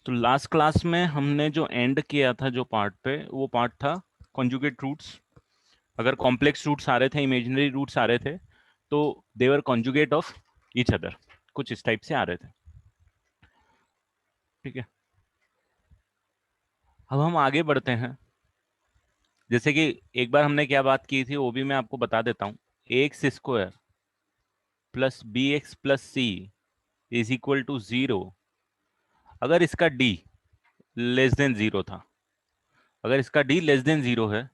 तो last class में हमने जो एंड किया था जो पार्ट पे, वो पार्ट था कॉन्जुगेट रूट्स। अगर कॉम्प्लेक्स रूट्स आ रहे थे, इमेजिनरी रूट्स आ रहे थे, तो देवर कॉन्जुगेट ऑफ ईच अदर, कुछ इस टाइप से आ रहे थे। ठीक है, अब हम आगे बढ़ते हैं। जैसे कि एक बार हमने क्या बात की थी वो भी मैं आपको बता देता हूँ। A x square plus B x plus c is equal to 0 अगर इसका डी लेस देन 0 था। अगर इसका डी लेस देन 0 है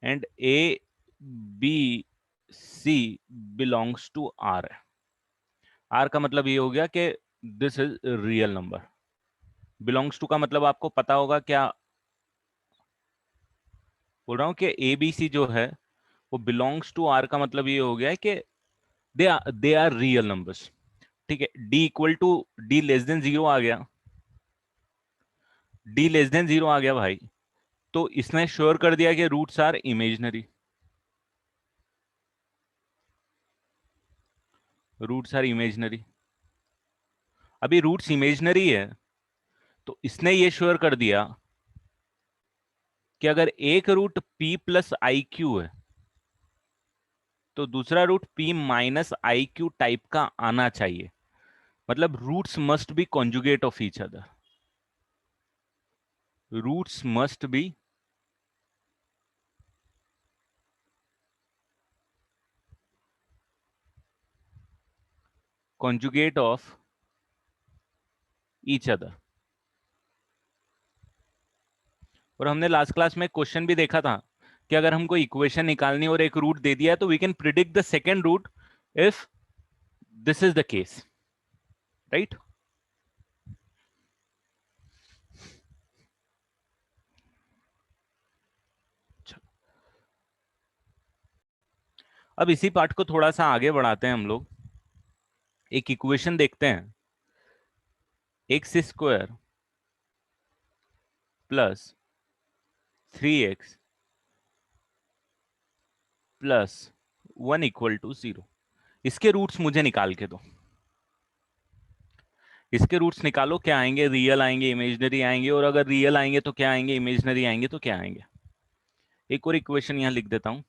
and A B C belongs to R है। आर का मतलब ये हो गया कि this is real number. Belongs to का मतलब आपको पता होगा क्या बोल रहा हूँ, कि ए बी सी जो है वो बिलोंग्स टू आर का मतलब ये हो गया है कि दे आर रियल नंबर्स। ठीक है, D equal to D less than 0 आ गया। डी लेस देन 0 आ गया भाई, तो इसने श्योर कर दिया कि roots are imaginary. Roots are imaginary. अभी रूट्स इमेजिनरी है तो इसने ये श्योर कर दिया कि अगर एक root p plus i q है तो दूसरा root p minus i q type का आना चाहिए। मतलब roots must be conjugate of each other. Roots must be conjugate of each other. और हमने लास्ट क्लास में क्वेश्चन भी देखा था कि अगर हमको इक्वेशन निकालनी और एक रूट दे दिया है तो we can predict the second root if this is the case, right. अब इसी पार्ट को थोड़ा सा आगे बढ़ाते हैं हम लोग। एक इक्वेशन देखते हैं, x square plus 3x plus 1 equal to 0। इसके रूट्स मुझे निकाल के दो। इसके रूट्स निकालो, क्या आएंगे? रियल आएंगे, इमेजिनरी आएंगे, और अगर रियल आएंगे तो क्या आएंगे, इमेजिनरी आएंगे तो क्या आएंगे। एक और इक्वेशन यहां लिख देता हूं।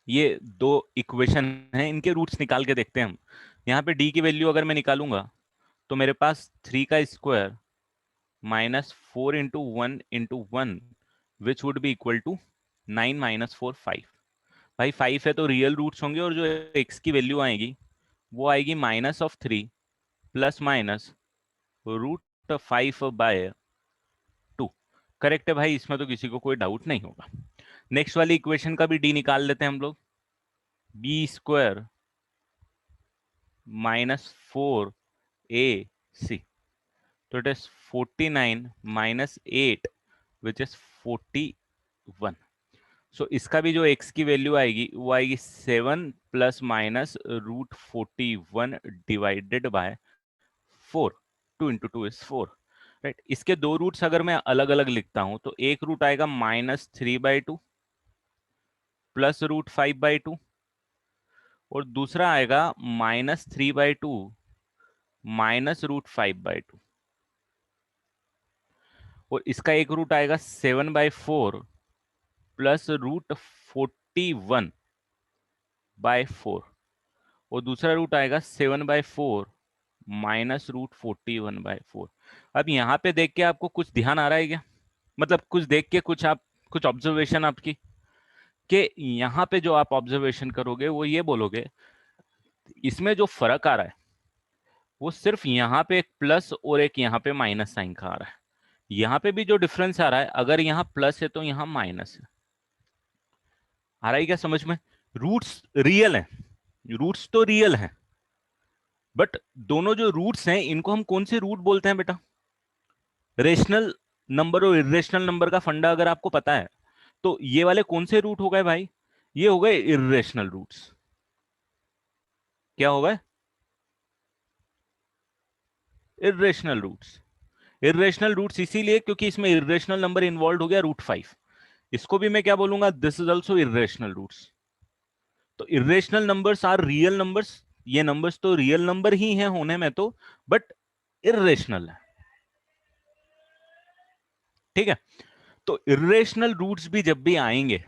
ये दो इक्वेशन हैं, इनके रूट्स निकाल के देखते हैं हम। यहाँ पे डी की वैल्यू अगर मैं निकालूंगा तो मेरे पास 3 का square minus 4 into 1 which would be equal to 9 minus 4 5। भाई 5 है तो रियल रूट्स होंगे, और जो एक्स की वैल्यू आएगी वो आएगी -3 प्लस माइनस √5/2। करेक्ट है भाई, इसमें तो किसी को कोई डाउट नहीं होगा। नेक्स्ट वाली इक्वेशन का भी डी निकाल लेते हैं हम लोग। बी स्क्वायर -4ac, तो it is 49 minus 8 which is 41। सो इसका भी जो x की वैल्यू आएगी वो आएगी 7 plus minus √41 divided by 4। 2 into 2 is 4, right. इसके दो रूट्स अगर मैं अलग अलग लिखता हूं तो एक रूट आएगा -3/2 प्लस √5/2, और दूसरा आएगा -3/2 माइनस √5/2, और इसका एक रूट आएगा 7/4 प्लस √41/4, और दूसरा रूट आएगा 7/4 माइनस √41/4। अब यहाँ पे देख के आपको कुछ ध्यान आ रहा है क्या? मतलब कुछ देख के कुछ आप, कुछ ऑब्जर्वेशन आपकी, कि यहाँ पे जो आप ऑब्जर्वेशन करोगे वो ये बोलोगे इसमें जो फर्क आ रहा है वो सिर्फ यहाँ पे एक प्लस और एक यहाँ पे माइनस साइन का आ रहा है। यहाँ पे भी जो डिफरेंस आ रहा है, अगर यहाँ प्लस है तो यहाँ माइनस है। आ रहा है क्या समझ में? रूट्स रियल है, रूट्स तो रियल है, बट दोनों जो रूट्स हैं इनको हम कौन से रूट बोलते हैं बेटा? रेशनल नंबर और इरेशनल नंबर का फंडा अगर आपको पता है तो ये वाले कौन से रूट हो गए भाई? ये हो गए इरेशनल रूट्स। क्या हो गए? Irrational roots. इरेशनल रूट्स इसीलिए क्योंकि इसमें इरेशनल नंबर इन्वॉल्व हो गया √5। इसको भी मैं क्या बोलूंगा, this is also irrational roots. तो irrational numbers are real numbers, ये नंबर्स तो रियल नंबर ही हैं होने में तो, बट इरेशनल है। ठीक है, तो इरेशनल रूट्स भी जब भी आएंगे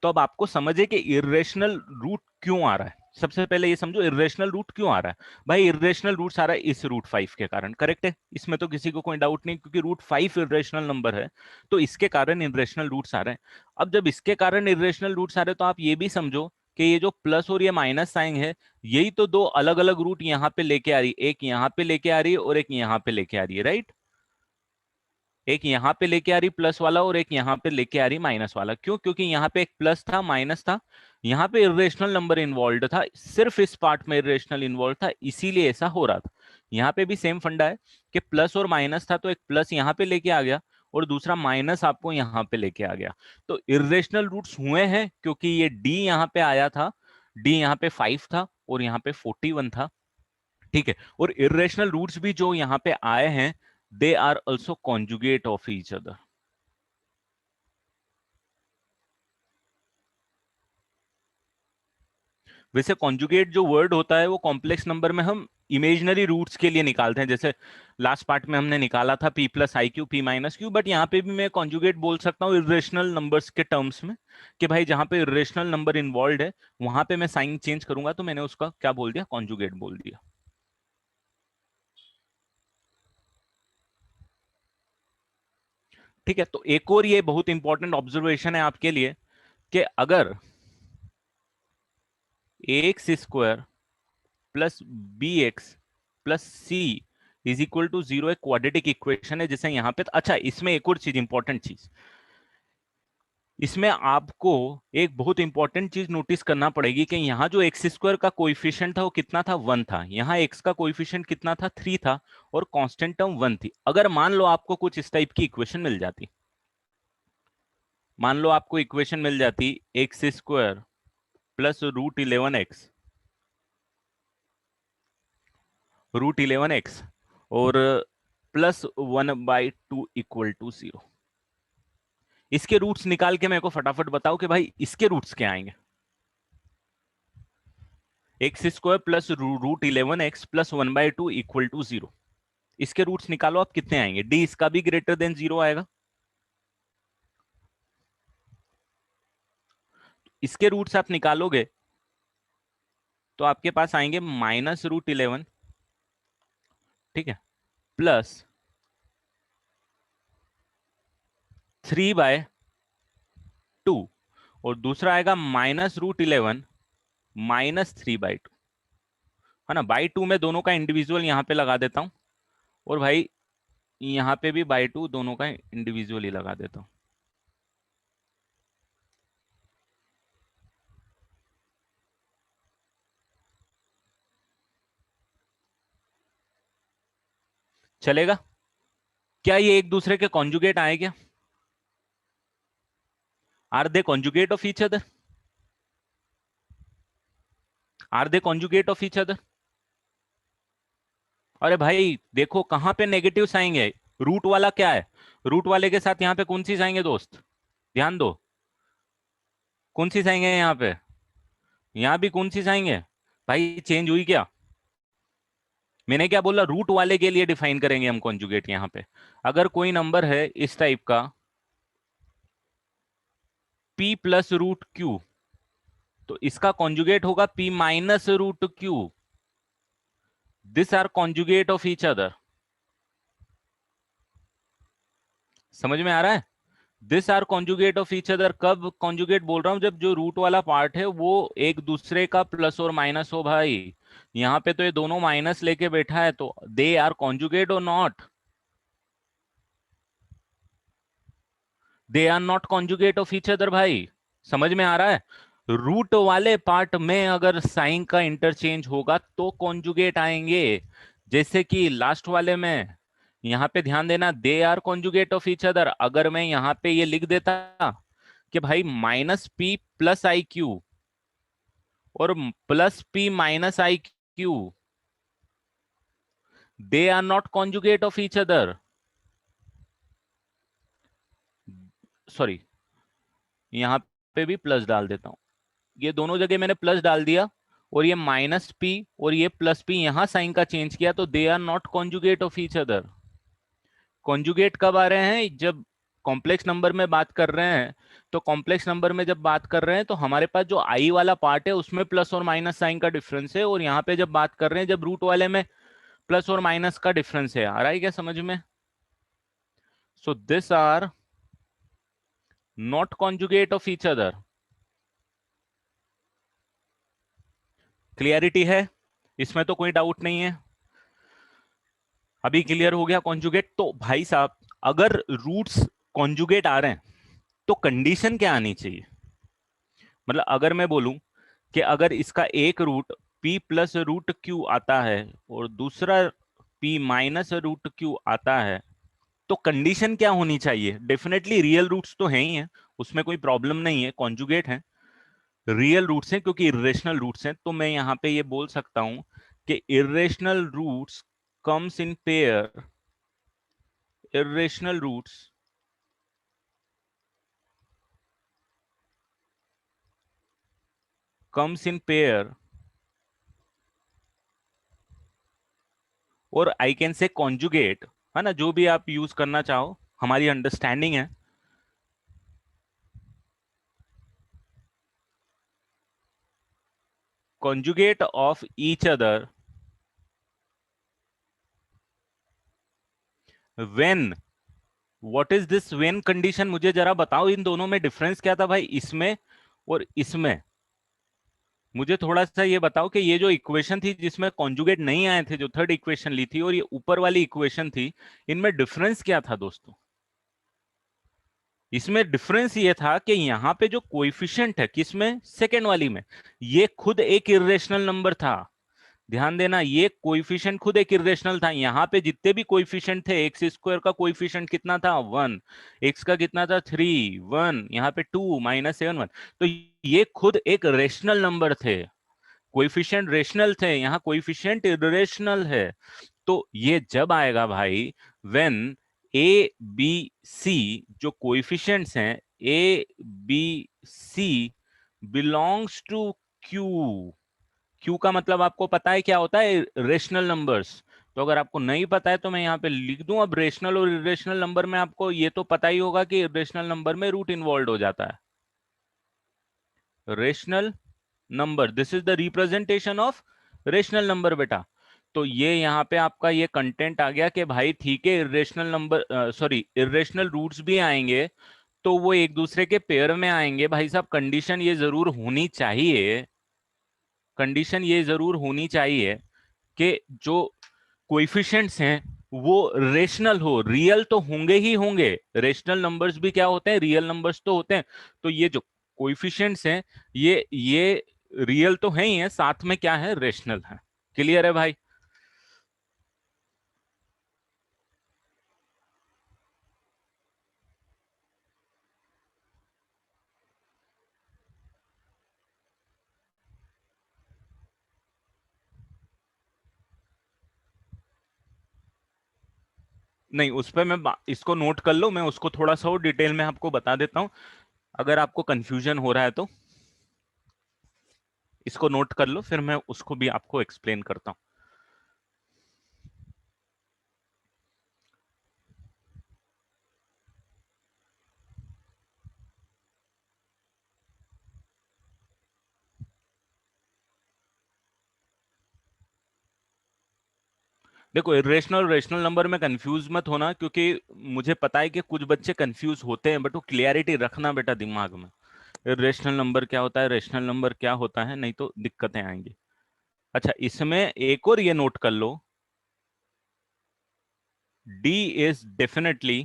तो अब आपको समझे कि इरेशनल रूट क्यों आ रहा है। सबसे पहले ये समझो इरेशनल रूट क्यों आ रहा है। भाई इरेशनल रूट्स आ रहा है इस √5 के कारण, करेक्ट है, इसमें तो किसी को कोई डाउट नहीं, क्योंकि √5 इरेशनल नंबर है तो इसके कारण इरेशनल रूट्स आ रहे हैं। अब जब इसके कारण इरेशनल रूट्स आ रहे हैं तो आप ये भी समझो कि ये जो प्लस और ये माइनस साइन है, यही तो दो अलग अलग रूट यहाँ पे लेके आ रही है, एक यहाँ पे लेके आ रही है और एक यहाँ पे लेके आ रही है, राइट। एक यहाँ पे लेके आ रही प्लस वाला और एक यहाँ पे लेके आ रही माइनस वाला। क्यों? क्योंकि यहाँ पे एक प्लस था माइनस था, यहाँ पे इरेशनल नंबर इन्वॉल्व था, सिर्फ इस पार्ट में इरेशनल इन्वॉल्व था, इसीलिए ऐसा हो रहा था। यहाँ पे भी सेम फंडा है कि प्लस और माइनस था तो एक प्लस यहाँ पे लेके आ गया और दूसरा माइनस आपको यहाँ पे लेके आ गया। तो इरेशनल रूट्स हुए हैं क्योंकि ये डी यहाँ पे आया था, डी यहाँ पे 5 था और यहाँ पे 41 था। ठीक है, और इरेशनल रूट्स भी जो यहाँ पे आए हैं, they are also conjugate of each other. वैसे कॉन्जुगेट जो वर्ड होता है वो कॉम्प्लेक्स नंबर में हम इमेजनरी रूट्स के लिए निकालते हैं, जैसे लास्ट पार्ट में हमने निकाला था p+iq p-q, बट यहाँ पे भी मैं कॉन्जुगेट बोल सकता हूँ इरेशनल नंबर्स के टर्म्स में, कि भाई जहां पे इरेशनल नंबर इन्वॉल्व है वहां पे मैं साइन चेंज करूंगा, तो मैंने उसका क्या बोल दिया, कॉन्जुगेट बोल दिया। ठीक है, तो एक और ये बहुत इंपॉर्टेंट ऑब्जर्वेशन है आपके लिए कि अगर ax² plus bx plus c is equal to 0 एक क्वाड्रेटिक इक्वेशन है, जैसे यहां पे, अच्छा इसमें एक और चीज, इंपॉर्टेंट चीज, इसमें आपको एक बहुत इंपॉर्टेंट चीज नोटिस करना पड़ेगी कि यहाँ जो x² का कोइफिशिएंट था वो कितना था, 1 था, यहाँ x का कोइफिशिएंट कितना था, 3 था, और कांस्टेंट टर्म 1 थी। अगर मान लो आपको कुछ इस टाइप की इक्वेशन मिल जाती, मान लो आपको इक्वेशन मिल जाती x² प्लस √11x, √11x और +1/2 इक्वल टू 0, इसके रूट्स निकाल के मेरे को फटाफट बताओ कि भाई इसके रूट्स क्या आएंगे। x² plus √11x plus 1/2 equal to 0, इसके रूट्स निकालो आप, कितने आएंगे। डी इसका भी ग्रेटर देन 0 आएगा, इसके रूट्स आप निकालोगे तो आपके पास आएंगे -√11, ठीक है, प्लस 3/2, और दूसरा आएगा -√11 -3/2, है ना। बाई 2 में दोनों का इंडिविजुअल यहां पे लगा देता हूं, और भाई यहाँ पे भी बाई 2 दोनों का इंडिविजुअली लगा देता हूं। चलेगा? क्या ये एक दूसरे के कॉन्जुगेट आए क्या? Are they conjugate of each other? Are they conjugate of each other? अरे भाई देखो कहां पे नेगेटिव्स आएंगे, रूट वाला क्या है, रूट वाले के साथ यहाँ पे कौन सी आएंगे दोस्त, ध्यान दो, कौन सी आएंगे यहाँ पे, यहाँ भी कौन सी आएंगे। भाई चेंज हुई क्या? मैंने क्या बोला, रूट वाले के लिए डिफाइन करेंगे हम कॉन्जुगेट यहाँ पे। अगर कोई नंबर है इस टाइप का p+√q, तो इसका कॉन्जुगेट होगा p-√q, this are conjugate of each other. समझ में आ रहा है? This are conjugate of each other. कब कॉन्जुगेट बोल रहा हूं, जब जो रूट वाला पार्ट है वो एक दूसरे का प्लस और माइनस हो। भाई यहाँ पे तो ये दोनों माइनस लेके बैठा है, तो दे आर कॉन्जुगेट और not, they are not conjugate of each other. भाई समझ में आ रहा है? रूट वाले पार्ट में अगर साइन का इंटरचेंज होगा तो कॉन्जुगेट आएंगे, जैसे कि लास्ट वाले में। यहां पे ध्यान देना, they are conjugate of each other. अगर मैं यहां पे ये लिख देता कि भाई -p+iq और +p-iq, they are not conjugate of each other, sorry, यहाँ पे भी प्लस डाल देता हूँ। ये दोनों जगह मैंने प्लस डाल दिया, और ये माइनस पी और ये प्लस पी, यहां साइन का चेंज किया, तो they are not conjugate of each other. Conjugate कब आ रहे हैं? जब कॉम्प्लेक्स नंबर में बात कर रहे हैं। तो कॉम्प्लेक्स नंबर में जब बात कर रहे हैं तो हमारे पास जो आई वाला पार्ट है उसमें प्लस और माइनस साइन का डिफरेंस है, और यहाँ पे जब बात कर रहे हैं जब रूट वाले में प्लस और माइनस का डिफरेंस है। आ रहा है क्या समझ में? So this are not conjugate of each other. Clarity है? इसमें तो कोई डाउट नहीं है। अभी क्लियर हो गया कॉन्जुगेट? तो भाई साहब, अगर रूट्स कॉन्जुगेट आ रहे हैं तो कंडीशन क्या आनी चाहिए? मतलब अगर मैं बोलूं कि अगर इसका एक root p plus root q आता है और दूसरा p माइनस रूट क्यू आता है, तो कंडीशन क्या होनी चाहिए? डेफिनेटली रियल रूट्स तो हैं ही हैं, उसमें कोई प्रॉब्लम नहीं है, कॉन्जुगेट हैं, रियल रूट्स हैं, क्योंकि इरेशनल रूट्स हैं। तो मैं यहां पे ये बोल सकता हूं कि irrational roots comes in pair, irrational roots comes in pair, और आई कैन से कॉन्जुगेट, है ना, जो भी आप यूज करना चाहो, हमारी अंडरस्टैंडिंग है। Conjugate of each other when. What is this when condition? मुझे जरा बताओ, इन दोनों में डिफरेंस क्या था भाई, इसमें और इसमें? मुझे थोड़ा सा ये बताओ कि ये जो इक्वेशन थी जिसमें कॉन्जुगेट नहीं आए थे, जो थर्ड इक्वेशन ली थी, और ये ऊपर वाली इक्वेशन थी, इनमें डिफरेंस क्या था दोस्तों? इसमें डिफरेंस ये था कि यहां पे जो कोएफिशिएंट है, किसमें? सेकेंड वाली में, ये खुद एक इरेशनल नंबर था। ध्यान देना, ये कोएफिशिएंट खुद एक इरेशनल था। यहां पे जितने भी कोएफिशिएंट थे, एक्स स्क्वायर का कोएफिशिएंट कितना था? 1। एक्स का कितना था? 3। 1 यहाँ पे 2 माइनस 7 1। तो ये खुद एक रेशनल नंबर थे, कोएफिशिएंट रेशनल थे, यहाँ कोएफिशिएंट इरेशनल है। तो ये जब आएगा भाई, व्हेन ए बी सी, जो कोएफिशिएंट्स हैं A B C belongs to Q. Q का मतलब आपको पता है क्या होता है? Rational numbers. तो अगर आपको नहीं पता है तो मैं यहाँ पे लिख दूं। अब रेशनल और इरेशनल नंबर में आपको ये तो पता ही होगा कि रेशनल नंबर में रूट इन्वॉल्व हो जाता है। Rational number, this is the representation of rational number बेटा। तो ये यहाँ पे आपका ये कंटेंट आ गया कि भाई ठीक है, irrational number, sorry, irrational roots भी आएंगे तो वो एक दूसरे के पेयर में आएंगे। भाई साहब, कंडीशन ये जरूर होनी चाहिए, कंडीशन ये जरूर होनी चाहिए कि जो कोएफिशिएंट्स हैं वो रेशनल हो, रियल तो होंगे ही होंगे। रेशनल नंबर्स भी क्या होते हैं? रियल नंबर्स तो होते हैं। तो ये जो कोएफिशिएंट्स हैं, ये रियल तो है ही है, साथ में क्या है? रेशनल है। क्लियर है भाई? नहीं, उस पर मैं इसको नोट कर लो, मैं उसको थोड़ा सा और डिटेल में आपको बता देता हूं, अगर आपको कंफ्यूजन हो रहा है तो इसको नोट कर लो, फिर मैं उसको भी आपको एक्सप्लेन करता हूं। देखो, इरेशनल और रेशनल नंबर में कंफ्यूज मत होना, क्योंकि मुझे पता है कि कुछ बच्चे कंफ्यूज होते हैं, बट वो क्लियरिटी रखना बेटा दिमाग में। इरेशनल नंबर क्या होता है, रेशनल नंबर क्या होता है, नहीं तो दिक्कतें आएंगी। अच्छा, इसमें एक और ये नोट कर लो, D is definitely,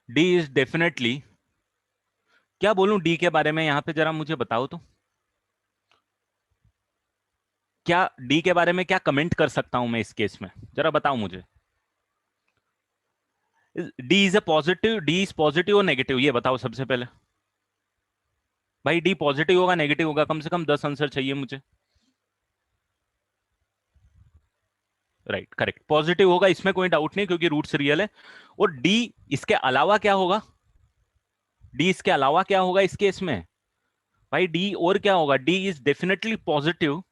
D is definitely, क्या बोलूं डी के बारे में यहां पे, जरा मुझे बताओ तो, क्या डी के बारे में क्या कमेंट कर सकता हूं मैं इस केस में? जरा बताओ मुझे। D is A positive, D is positive और नेगेटिव, ये बताओ सबसे पहले। भाई डी पॉजिटिव होगा नेगेटिव होगा? कम से कम 10 आंसर चाहिए मुझे। राइट, करेक्ट, पॉजिटिव होगा, इसमें कोई डाउट नहीं क्योंकि रूट्स रियल है। और डी इसके अलावा क्या होगा, डी इसके अलावा क्या होगा इस केस में भाई, डी और क्या होगा, D is definitely positive,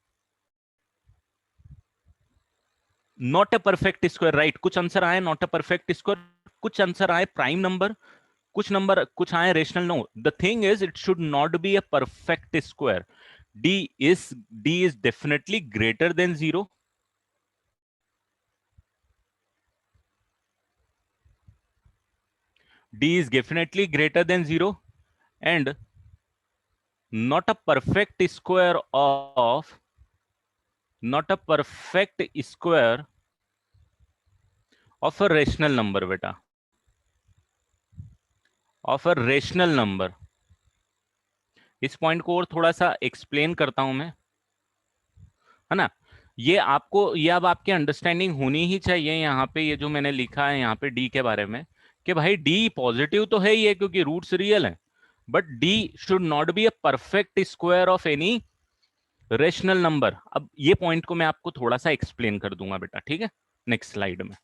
not a perfect square, right. कुछ आंसर आए नॉट अ परफेक्ट स्क्वायर, कुछ आंसर आए प्राइम नंबर, कुछ आए rational. No, the thing is it should not be a perfect square. D D is definitely greater than zero, D is definitely greater than zero, and not a perfect square of not a perfect square of a rational number, बेटा, of a rational number। इस point को और थोड़ा सा explain करता हूं मैं, है ना। ये आपको, ये अब आपकी अंडरस्टैंडिंग होनी ही चाहिए यहाँ पे, ये जो मैंने लिखा है यहाँ पे डी के बारे में, कि भाई डी पॉजिटिव तो है ही है क्योंकि रूट्स रियल है, but D should not be a perfect square of any rational number. अब ये पॉइंट को मैं आपको थोड़ा सा एक्सप्लेन कर दूंगा बेटा, ठीक है, नेक्स्ट स्लाइड में।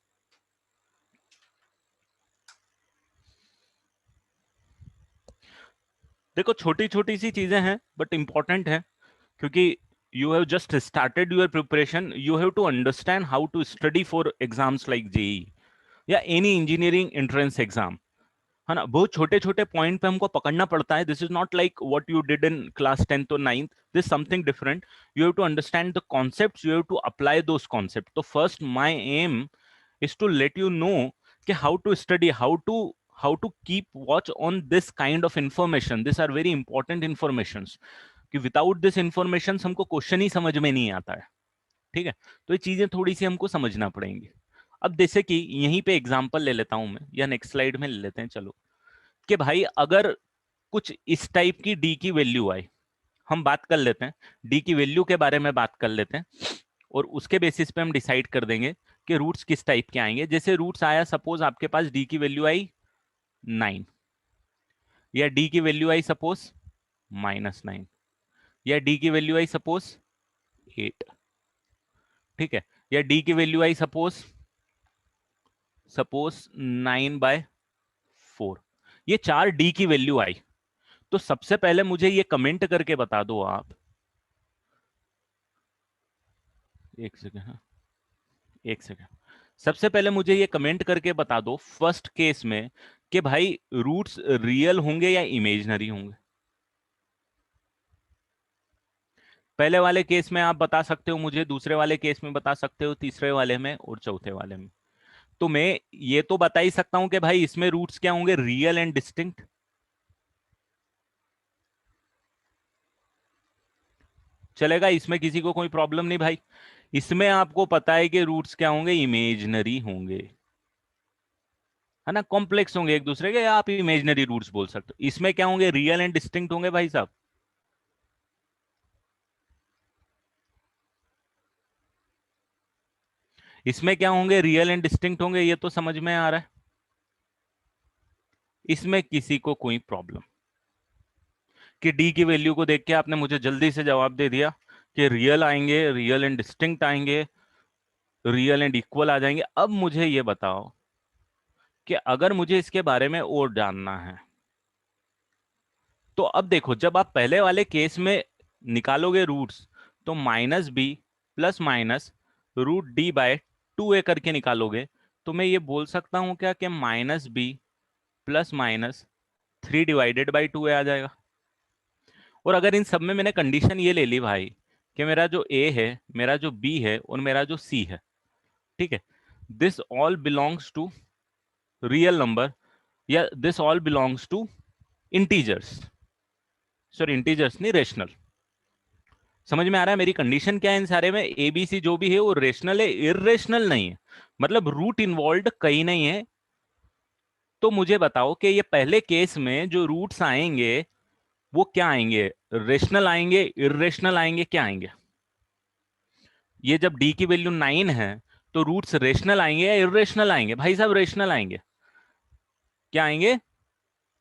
देखो छोटी छोटी सी चीजें हैं बट इंपॉर्टेंट है, क्योंकि you have just started your preparation, you have to understand how to study for exams like JEE या एनी इंजीनियरिंग एंट्रेंस एग्जाम, है ना। बहुत छोटे छोटे पॉइंट पे हमको पकड़ना पड़ता है। This is not like what you did in class 10th और 9th, this something different. You have to understand the concepts, you have to apply those concept. तो first my aim is to let you know कि how to study, how to keep watch on this kind of information, these are very important informations, कि without this information हमको question ही समझ में नहीं आता है, ठीक है। तो ये चीजें थोड़ी सी हमको समझना पड़ेंगी। अब जैसे कि यहीं पे एग्जांपल ले लेता हूं मैं, या नेक्स्ट स्लाइड में ले लेते हैं, चलो, कि भाई अगर कुछ इस टाइप की डी की वैल्यू आई, हम बात कर लेते हैं डी की वैल्यू के बारे में बात कर लेते हैं, और उसके बेसिस पे हम डिसाइड कर देंगे कि रूट्स किस टाइप के आएंगे। जैसे रूट्स आया, सपोज आपके पास डी की वैल्यू आई 9, या डी की वैल्यू आई सपोज -9, या डी की वैल्यू आई सपोज 8, ठीक है, या डी की वैल्यू आई सपोज 9/4, ये 4 डी की वैल्यू आई। तो सबसे पहले मुझे ये कमेंट करके बता दो आप, एक सेकेंड, हाँ, एक सेकेंड, सबसे पहले मुझे ये कमेंट करके बता दो फर्स्ट केस में कि भाई रूट्स रियल होंगे या इमेजिनरी होंगे। पहले वाले केस में आप बता सकते हो मुझे, दूसरे वाले केस में बता सकते हो, तीसरे वाले में और चौथे वाले में। तो मैं ये तो बता ही सकता हूं कि भाई इसमें रूट्स क्या होंगे, रियल एंड डिस्टिंक्ट। चलेगा, इसमें किसी को कोई प्रॉब्लम नहीं भाई। इसमें आपको पता है कि रूट्स क्या होंगे, इमेजिनरी होंगे, है ना, कॉम्प्लेक्स होंगे एक दूसरे के, या आप इमेजिनरी रूट्स बोल सकते हो। इसमें क्या होंगे, रियल एंड डिस्टिंक्ट होंगे भाई साहब। इसमें क्या होंगे, रियल एंड डिस्टिंक्ट होंगे, ये तो समझ में आ रहा है। इसमें किसी को कोई प्रॉब्लम, कि डी की वैल्यू को देख के आपने मुझे जल्दी से जवाब दे दिया कि रियल आएंगे, रियल एंड डिस्टिंक्ट आएंगे, रियल एंड इक्वल आ जाएंगे। अब मुझे ये बताओ कि अगर मुझे इसके बारे में और जानना है, तो अब देखो, जब आप पहले वाले केस में निकालोगे रूट्स, तो -b प्लस माइनस √d/2a करके निकालोगे। तो मैं ये बोल सकता हूं क्या कि -b प्लस माइनस 3/2a आ जाएगा। और अगर इन सब में मैंने कंडीशन ये ले ली भाई कि मेरा जो a है, मेरा जो b है और मेरा जो c है, ठीक है, this all belongs to real number, या this all belongs to integers, sorry integers नहीं, रेशनल। समझ में आ रहा है मेरी कंडीशन क्या है इन सारे में, ए बी सी जो भी है वो रेशनल है, इरेशनल नहीं है, मतलब रूट इन्वॉल्व कहीं नहीं है। तो मुझे बताओ कि ये पहले केस में जो रूट्स आएंगे वो क्या आएंगे, रेशनल आएंगे, इरेशनल आएंगे, क्या आएंगे। ये जब डी की वैल्यू 9 है तो रूट्स रेशनल आएंगे या इरेशनल आएंगे, भाई साहब रेशनल आएंगे। क्या आएंगे,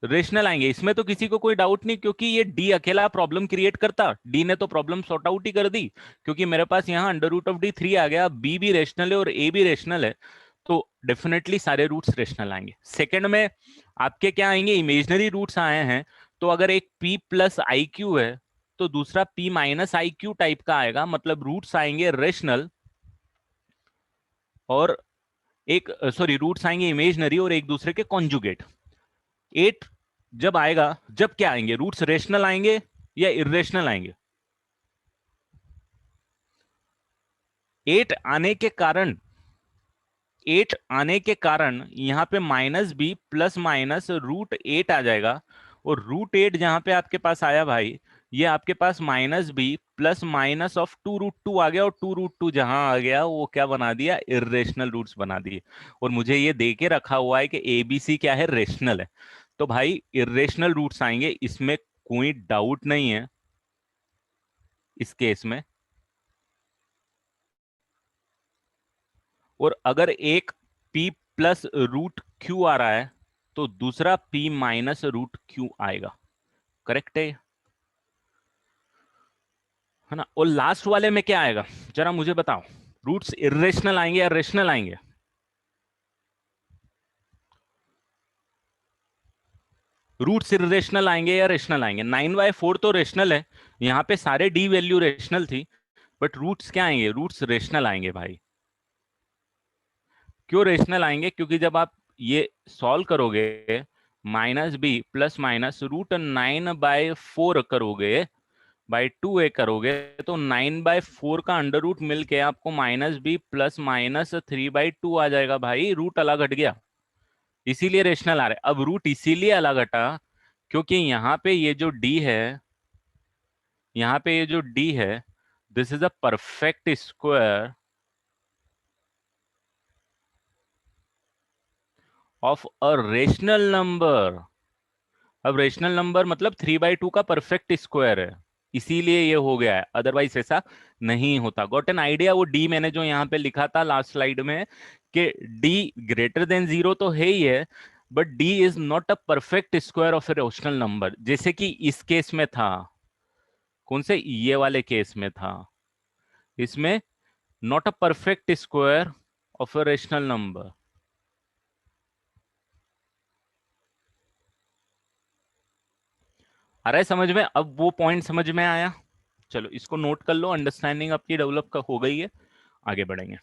रेशनल आएंगे इसमें, तो किसी को कोई डाउट नहीं, क्योंकि ये डी अकेला प्रॉब्लम क्रिएट करता, डी ने तो प्रॉब्लम सॉर्ट आउट ही कर दी, क्योंकि मेरे पास यहाँ अंडर रूट ऑफ डी 3 आ गया, बी भी रेशनल है और ए भी रेशनल है, तो डेफिनेटली सारे रूट्स रेशनल आएंगे। सेकंड में आपके क्या आएंगे, इमेजनरी रूट्स आए हैं, तो अगर एक p प्लस आई क्यू है तो दूसरा p minus i q type का आएगा, मतलब रूट्स आएंगे रेशनल और एक सॉरी रूट्स आएंगे इमेजनरी और एक दूसरे के कॉन्जुगेट। 8 जब आएगा, जब क्या आएंगे, रूट्स रेशनल आएंगे या इरेशनल आएंगे? 8 आने के कारण, 8 आने के कारण यहां पे minus B plus minus root 8 आ जाएगा, और रूट 8 जहां पे आपके पास आया भाई, ये आपके पास minus B plus minus of 2 root 2 आ गया, और 2 रूट 2 जहां आ गया वो क्या बना दिया, इरेशनल रूट्स बना दिए। और मुझे ये दे के रखा हुआ है कि एबीसी क्या है, रेशनल है, तो भाई इरेशनल रूट्स आएंगे, इसमें कोई डाउट नहीं है इस केस में। और अगर एक p प्लस रूट क्यू आ रहा है तो दूसरा p माइनस रूट क्यू आएगा, करेक्ट है ना? और लास्ट वाले में क्या आएगा, जरा मुझे बताओ, रूट्स इरेशनल आएंगे या रेशनल आएंगे? रूट्स इरेशनल आएंगे या रेशनल आएंगे? 9/4 तो रेशनल है, यहां पे सारे डी वैल्यू रेशनल थी, बट रूट्स क्या आएंगे, रूट्स रेशनल आएंगे भाई। क्यों रेशनल आएंगे, क्योंकि जब आप ये सॉल्व करोगे, minus B plus minus root 9/4 करोगे, बाई 2a करोगे, तो 9/4 का अंडर रूट मिलके आपको माइनस बी प्लस माइनस 3/2 आ जाएगा भाई, रूट अलग हट गया, इसीलिए रेशनल आ रहा है। अब रूट इसीलिए अलग हटा क्योंकि यहाँ पे ये जो डी है, यहाँ पे ये जो डी है, this is a perfect square of a rational number. अब रेशनल नंबर मतलब 3/2 का परफेक्ट स्क्वायर है, इसीलिए ये हो गया है, अदरवाइज ऐसा नहीं होता। Got an idea? वो डी मैंने जो यहाँ पे लिखा था लास्ट स्लाइड में कि डी ग्रेटर देन जीरो तो है ही है, but D is not a perfect square of a rational number, जैसे कि इस केस में था। कौन से, ये वाले केस में था, इसमें not a perfect square of a rational number. आ रहा है समझ में? अब वो पॉइंट समझ में आया? चलो इसको नोट कर लो, अंडरस्टैंडिंग आपकी डेवलप का हो गई है, आगे बढ़ेंगे।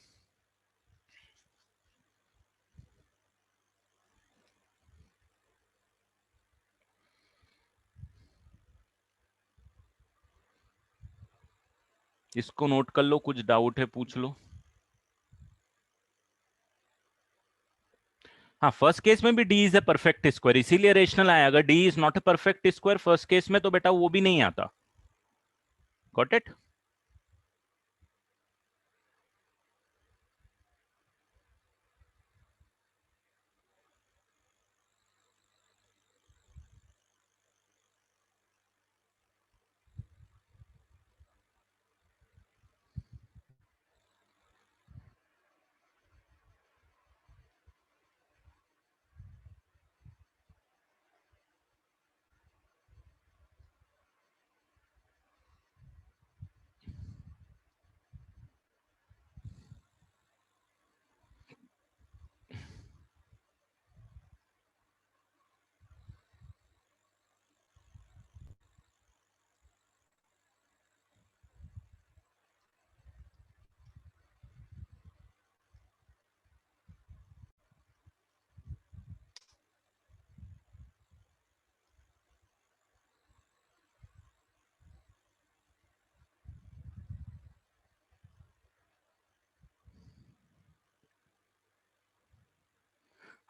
इसको नोट कर लो, कुछ डाउट है पूछ लो। हाँ, फर्स्ट केस में भी D is a perfect square, इसीलिए रेशनल आया। अगर D is not a perfect square first case में, तो बेटा वो भी नहीं आता। Got it?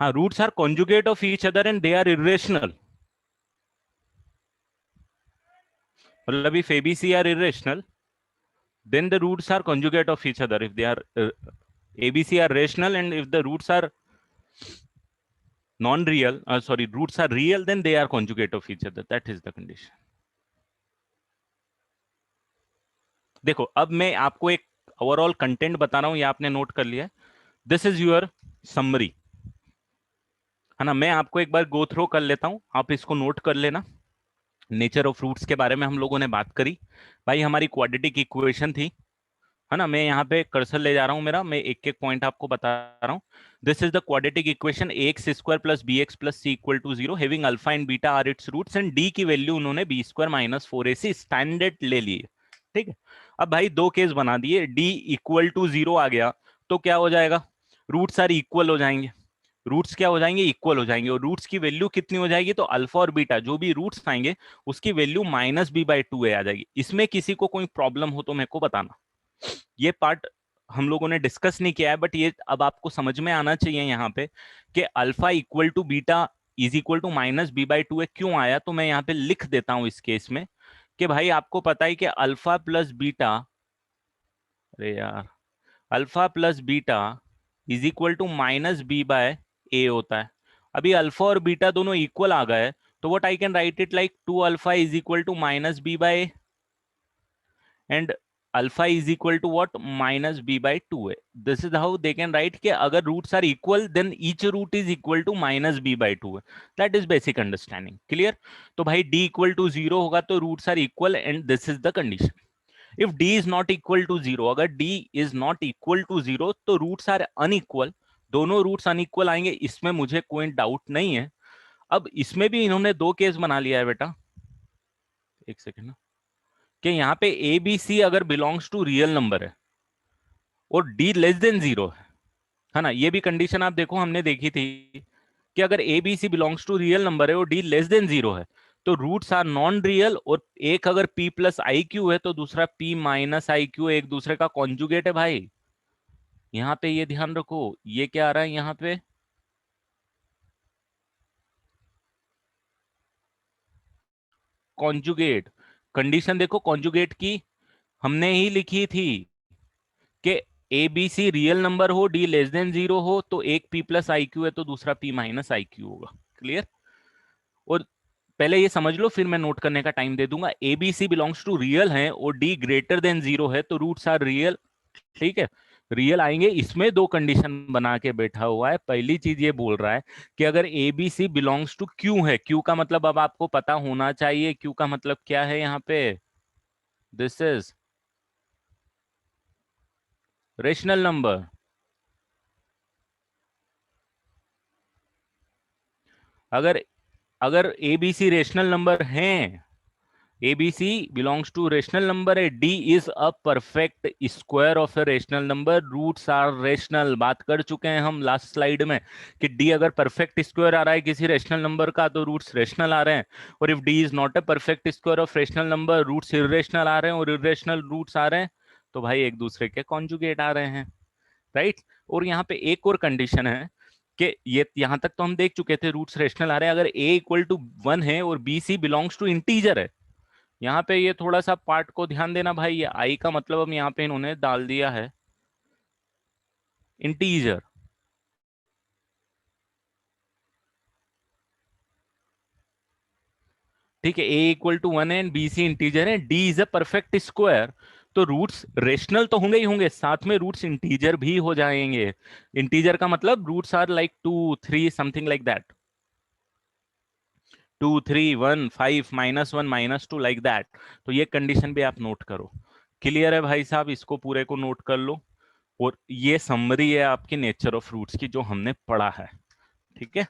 हाँ, roots are conjugate of each other and they are irrational. मतलब if ABC are irrational, then the roots are conjugate of each other. If they are ABC are rational, and if the roots are non-real, sorry, roots are real, then they are conjugate of each other. That is the condition. देखो अब मैं आपको एक overall content बता रहा हूं, ये आपने नोट कर लिया है। This is your summary. है ना। मैं आपको एक बार गो थ्रो कर लेता हूँ, आप इसको नोट कर लेना। नेचर ऑफ फ्रूट्स के बारे में हम लोगों ने बात करी। भाई हमारी क्वाड्रेटिक इक्वेशन थी, है ना। मैं यहाँ पे कर्सर ले जा रहा हूँ मेरा, मैं एक एक पॉइंट आपको बता रहा हूँ। This is the quadratic equation A x square plus B x plus C equal to zero, having alpha and beta are its roots and D की वैल्यू उन्होंने B square minus four A C standard ले लिए। ठीक है। अब भाई दो case बना दिए, डी इक्वल टू जीरो आ गया तो क्या हो जाएगा, रूट्स आर इक्वल हो जाएंगे। रूट्स क्या हो जाएंगे, इक्वल हो जाएंगे। और रूट्स की वैल्यू कितनी हो जाएगी, तो अल्फा और बीटा जो भी रूट्स आएंगे उसकी value minus b by two a आ जाएगी। इसमें किसी को कोई प्रॉब्लम हो तो मेरे को बताना। ये पार्ट हम लोगों ने डिस्कस नहीं किया है, बट ये अब आपको समझ में आना चाहिए यहाँ पे कि alpha equal to beta is equal to minus b by two a क्यों आया। तो मैं यहाँ पे लिख देता हूं इस केस में कि भाई आपको पता है कि अल्फा प्लस बीटा, अरे यार, alpha plus beta is equal to minus B by a होता है। अभी अल्फा और बीटा दोनों इक्वल आ गए, तो what I can write it like two alpha is equal to minus B by, and alpha is equal to what, minus B by two है। This is how they can write कि अगर roots are equal then each root is equal to minus B by two है। That is basic understanding, clear. तो भाई D equal to zero होगा तो roots are equal and this is the condition. If D is not equal to zero, अगर D is not equal to zero तो roots are unequal. दोनों roots unequal आएंगे, इसमें मुझे कोई डाउट नहीं है। अब इसमें भी इन्होंने दो केस बना लिया है बेटा, एक सेकेंड, कि यहाँ पे ए बी सी अगर बिलोंग्स टू रियल नंबर है और डी लेस देन जीरो है ना। ये भी कंडीशन आप देखो हमने देखी थी कि अगर A B C belongs to real number है और डी लेस देन जीरो है तो रूट्स आर नॉन रियल। और एक अगर p प्लस आई क्यू है तो दूसरा p माइनस आई क्यू एक दूसरे का कॉन्जुगेट है भाई। यहाँ पे ये ध्यान रखो, ये क्या आ रहा है यहाँ पे, कॉन्जुगेट। कंडीशन देखो कॉन्जुगेट की, हमने ही लिखी थी कि A B C real number हो, डी लेस देन जीरो हो तो एक p प्लस आई क्यू है तो दूसरा p माइनस आई क्यू होगा, क्लियर। और पहले ये समझ लो फिर मैं नोट करने का टाइम दे दूंगा। A B C belongs to real है और डी ग्रेटर देन जीरो है तो रूट्स आर रियल, ठीक है। रियल आएंगे, इसमें दो कंडीशन बना के बैठा हुआ है। पहली चीज ये बोल रहा है कि अगर A B C belongs to Q है, क्यू का मतलब अब आपको पता होना चाहिए, क्यू का मतलब क्या है यहाँ पे, दिस इज रेशनल नंबर। अगर अगर A B C rational number हैं, ABC belongs to rational number है, D is a perfect square of a rational number, roots are rational। बात कर चुके हैं हम लास्ट स्लाइड में कि D अगर परफेक्ट स्क्वायर आ रहा है किसी रेशनल नंबर का तो रूट्स रेशनल आ रहे हैं। और if D is not a perfect square of rational number, roots irrational आ रहे हैं और इरेशनल रूट्स आ रहे हैं तो भाई एक दूसरे के कॉन्जुगेट आ रहे हैं, राइट। और यहाँ पे एक और कंडीशन है कि ये यहां तक तो हम देख चुके थे, रूट्स रेशनल आ रहे हैं अगर a इक्वल टू वन है और B C belongs to integer है। यहाँ पे ये थोड़ा सा पार्ट को ध्यान देना भाई, ये आई का मतलब अब यहाँ पे इन्होंने डाल दिया है इंटीजर। ठीक है, ए इक्वल टू वन है एंड बी सी इंटीजर है, D is a perfect square तो रूट्स रेशनल तो होंगे ही होंगे, साथ में रूट्स इंटीजर भी हो जाएंगे। इंटीजर का मतलब roots are like two three something like that, two three one five minus one minus two like that. तो ये कंडीशन भी आप नोट करो। क्लियर है भाई साहब, इसको पूरे को नोट कर लो। और ये समरी है आपकी नेचर ऑफ फ्रूट्स की जो हमने पढ़ा है, ठीक है।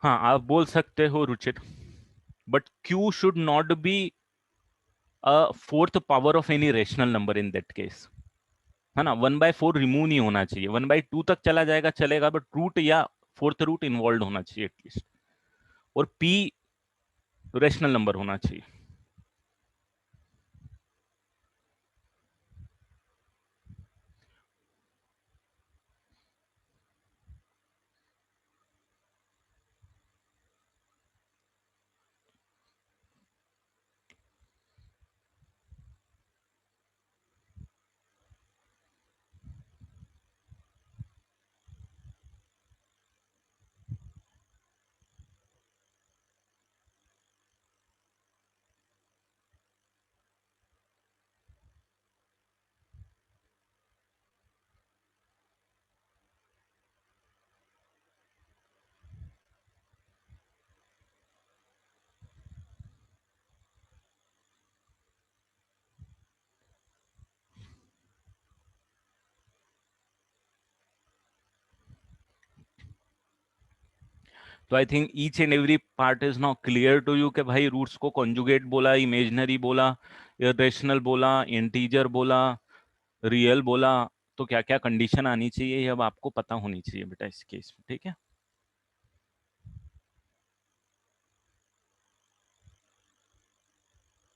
हाँ आप बोल सकते हो Ruchit, but Q should not be a fourth power of any rational number in that case, है ना। वन बाय फोर रिमूव नहीं होना चाहिए, वन बाय टू तक चला जाएगा चलेगा, बट रूट या फोर्थ रूट इन्वॉल्व होना चाहिए एटलीस्ट। और पी रेशनल नंबर होना चाहिए। तो I think each and every part is now clear to you कि भाई रूट्स को कॉन्जुगेट बोला, इमेजनरी बोला, इरेशनल बोला, इंटीजर बोला, रियल बोला, तो क्या क्या कंडीशन आनी चाहिए ये अब आपको पता होनी चाहिए बेटा इस केस में, ठीक है।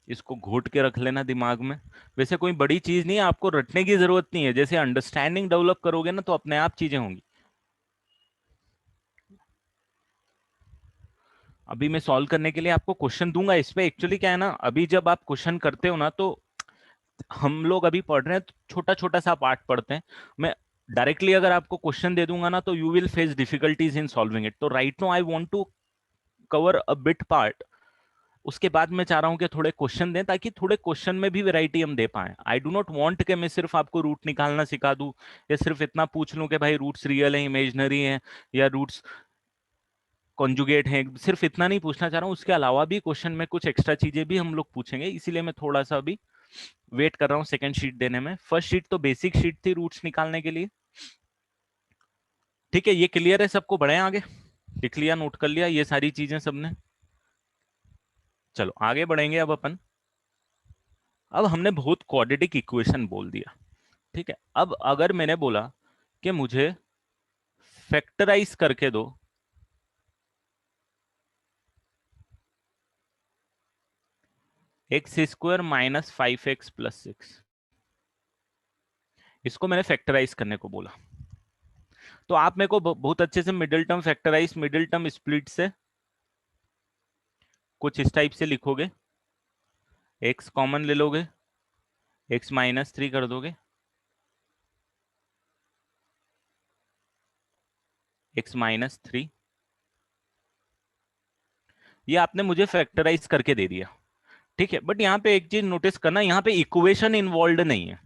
इसको घोट के रख लेना दिमाग में। वैसे कोई बड़ी चीज नहीं है, आपको रटने की जरूरत नहीं है, जैसे अंडरस्टैंडिंग डेवलप करोगे ना तो अपने आप चीजें होंगी। अभी मैं सॉल्व करने के लिए आपको क्वेश्चन दूंगा इस पे। एक्चुअली क्या है ना, अभी जब आप क्वेश्चन करते हो ना तो हम लोग अभी पढ़ रहे हैं तो छोटा छोटा सा पार्ट पढ़ते हैं। मैं डायरेक्टली अगर आपको क्वेश्चन दे दूंगा ना तो you will face difficulties in solving it. तो right no I want to cover a bit part, उसके बाद मैं चाह रहा हूं कि थोड़े क्वेश्चन दें ताकि थोड़े क्वेश्चन में भी वैरायटी हम दे पाए। आई डू नॉट वांट कि मैं सिर्फ आपको रूट निकालना सिखा दूं या सिर्फ इतना पूछ लूं कि भाई रूट्स रियल है, इमेजनरी है, या रूट्स कॉन्जुगेट हैं। सिर्फ इतना नहीं पूछना चाह रहा हूं, उसके अलावा भी क्वेश्चन में कुछ एक्स्ट्रा चीजें भी हम लोग पूछेंगे। इसीलिए मैं थोड़ा सा अभी वेट कर रहा हूँ सेकंड शीट देने में। फर्स्ट शीट तो बेसिक शीट थी रूट्स निकालने के लिए, ठीक है। ये क्लियर है सबको, बढ़े आगे? लिख लिया, नोट कर लिया ये सारी चीजें सबने? चलो आगे बढ़ेंगे अब अपन। अब हमने बहुत क्वाड्रेटिक इक्वेशन बोल दिया, ठीक है। अब अगर मैंने बोला कि मुझे फैक्टराइज करके दो एक्स स्क्वायर माइनस 5x+6, इसको मैंने फैक्टराइज करने को बोला, तो आप मेरे को बहुत अच्छे से middle term factorise, middle term split से कुछ इस टाइप से लिखोगे। एक्स कॉमन ले लोगे, x-3 कर दोगे, x-3, ये आपने मुझे फैक्टराइज करके दे दिया, ठीक है। बट यहाँ पे एक चीज नोटिस करना, यहाँ पे इक्वेशन इन्वॉल्व नहीं है,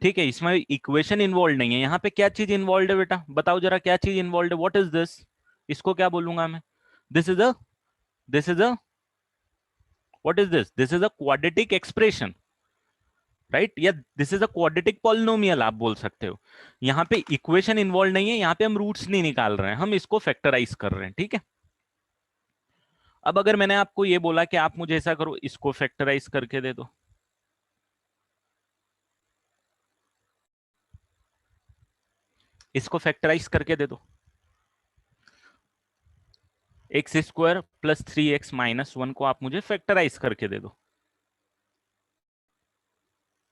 ठीक है। इसमें इक्वेशन इन्वॉल्व नहीं है। यहाँ पे क्या चीज इन्वॉल्व है बेटा, बताओ जरा क्या चीज इन्वॉल्व है? What is this? इसको क्या बोलूंगा मैं? This is a this is a what is this? This is a quadratic expression, right? या this is a quadratic polynomial आप बोल सकते हो। यहाँ पे इक्वेशन इन्वॉल्व नहीं है, यहाँ पे हम रूट्स नहीं निकाल रहे हैं, हम इसको फैक्टराइज कर रहे हैं, ठीक है। अब अगर मैंने आपको ये बोला कि आप मुझे ऐसा करो, इसको फैक्टराइज करके दे दो, इसको फैक्टराइज करके दे दो, x² + 3x-1 को आप मुझे फैक्टराइज करके दे दो,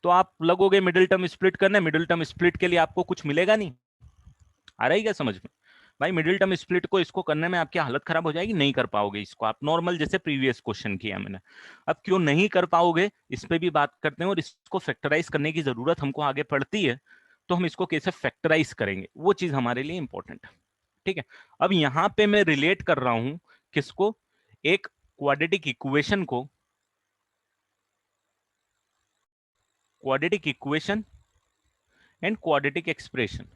तो आप लगोगे मिडिल टर्म स्प्लिट करने। मिडिल टर्म स्प्लिट के लिए आपको कुछ मिलेगा नहीं। आ रहा है क्या समझ में? भाई मिडिल टर्म स्प्लिट को इसको करने में आपकी हालत खराब हो जाएगी, नहीं कर पाओगे इसको आप नॉर्मल, जैसे प्रीवियस क्वेश्चन किया मैंने। अब क्यों नहीं कर पाओगे इस पे भी बात करते हैं, और इसको फैक्टराइज करने की जरूरत हमको आगे पड़ती है, तो हम इसको कैसे फैक्टराइज करेंगे वो चीज हमारे लिए इंपॉर्टेंट है, ठीक है। अब यहां पे मैं रिलेट कर रहा हूं किसको? एक क्वाड्रेटिक इक्वेशन को, quadratic equation and quadratic expression,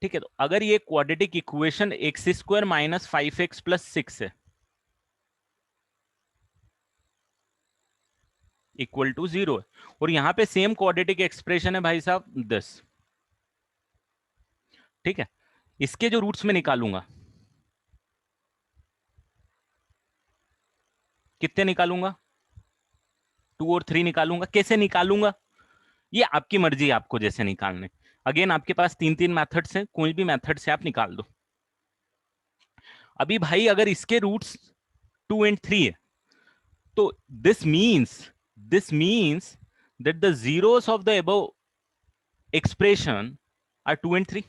ठीक है। तो अगर ये क्वाड्रेटिक इक्वेशन x² - 5x+6 है इक्वल टू 0 है, और यहां पे सेम क्वाड्रेटिक एक्सप्रेशन है भाई साहब 10, ठीक है। इसके जो रूट्स में निकालूंगा, कितने निकालूंगा? 2 और 3 निकालूंगा। कैसे निकालूंगा ये आपकी मर्जी है, आपको जैसे निकालने। अगेन आपके पास 3 3 मेथड्स हैं, कोई भी मेथड से आप निकाल दो। अभी भाई अगर इसके रूट्स 2 और 3 है, तो this means that the zeros of the above expression are 2 and 3.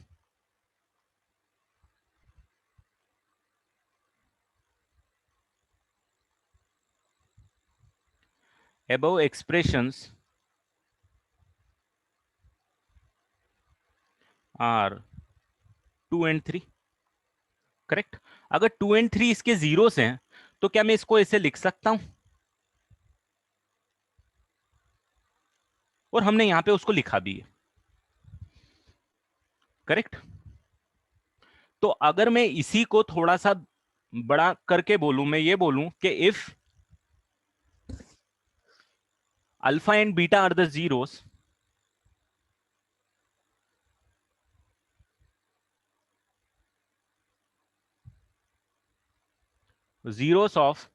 Above expressions are 2 and 3, correct. अगर 2 and 3 इसके जीरोस हैं तो क्या मैं इसको ऐसे लिख सकता हूं? और हमने यहां पे उसको लिखा भी है, करेक्ट। तो अगर मैं इसी को थोड़ा सा बड़ा करके बोलूं, मैं ये बोलूं कि if alpha and beta are the zeros, zeros of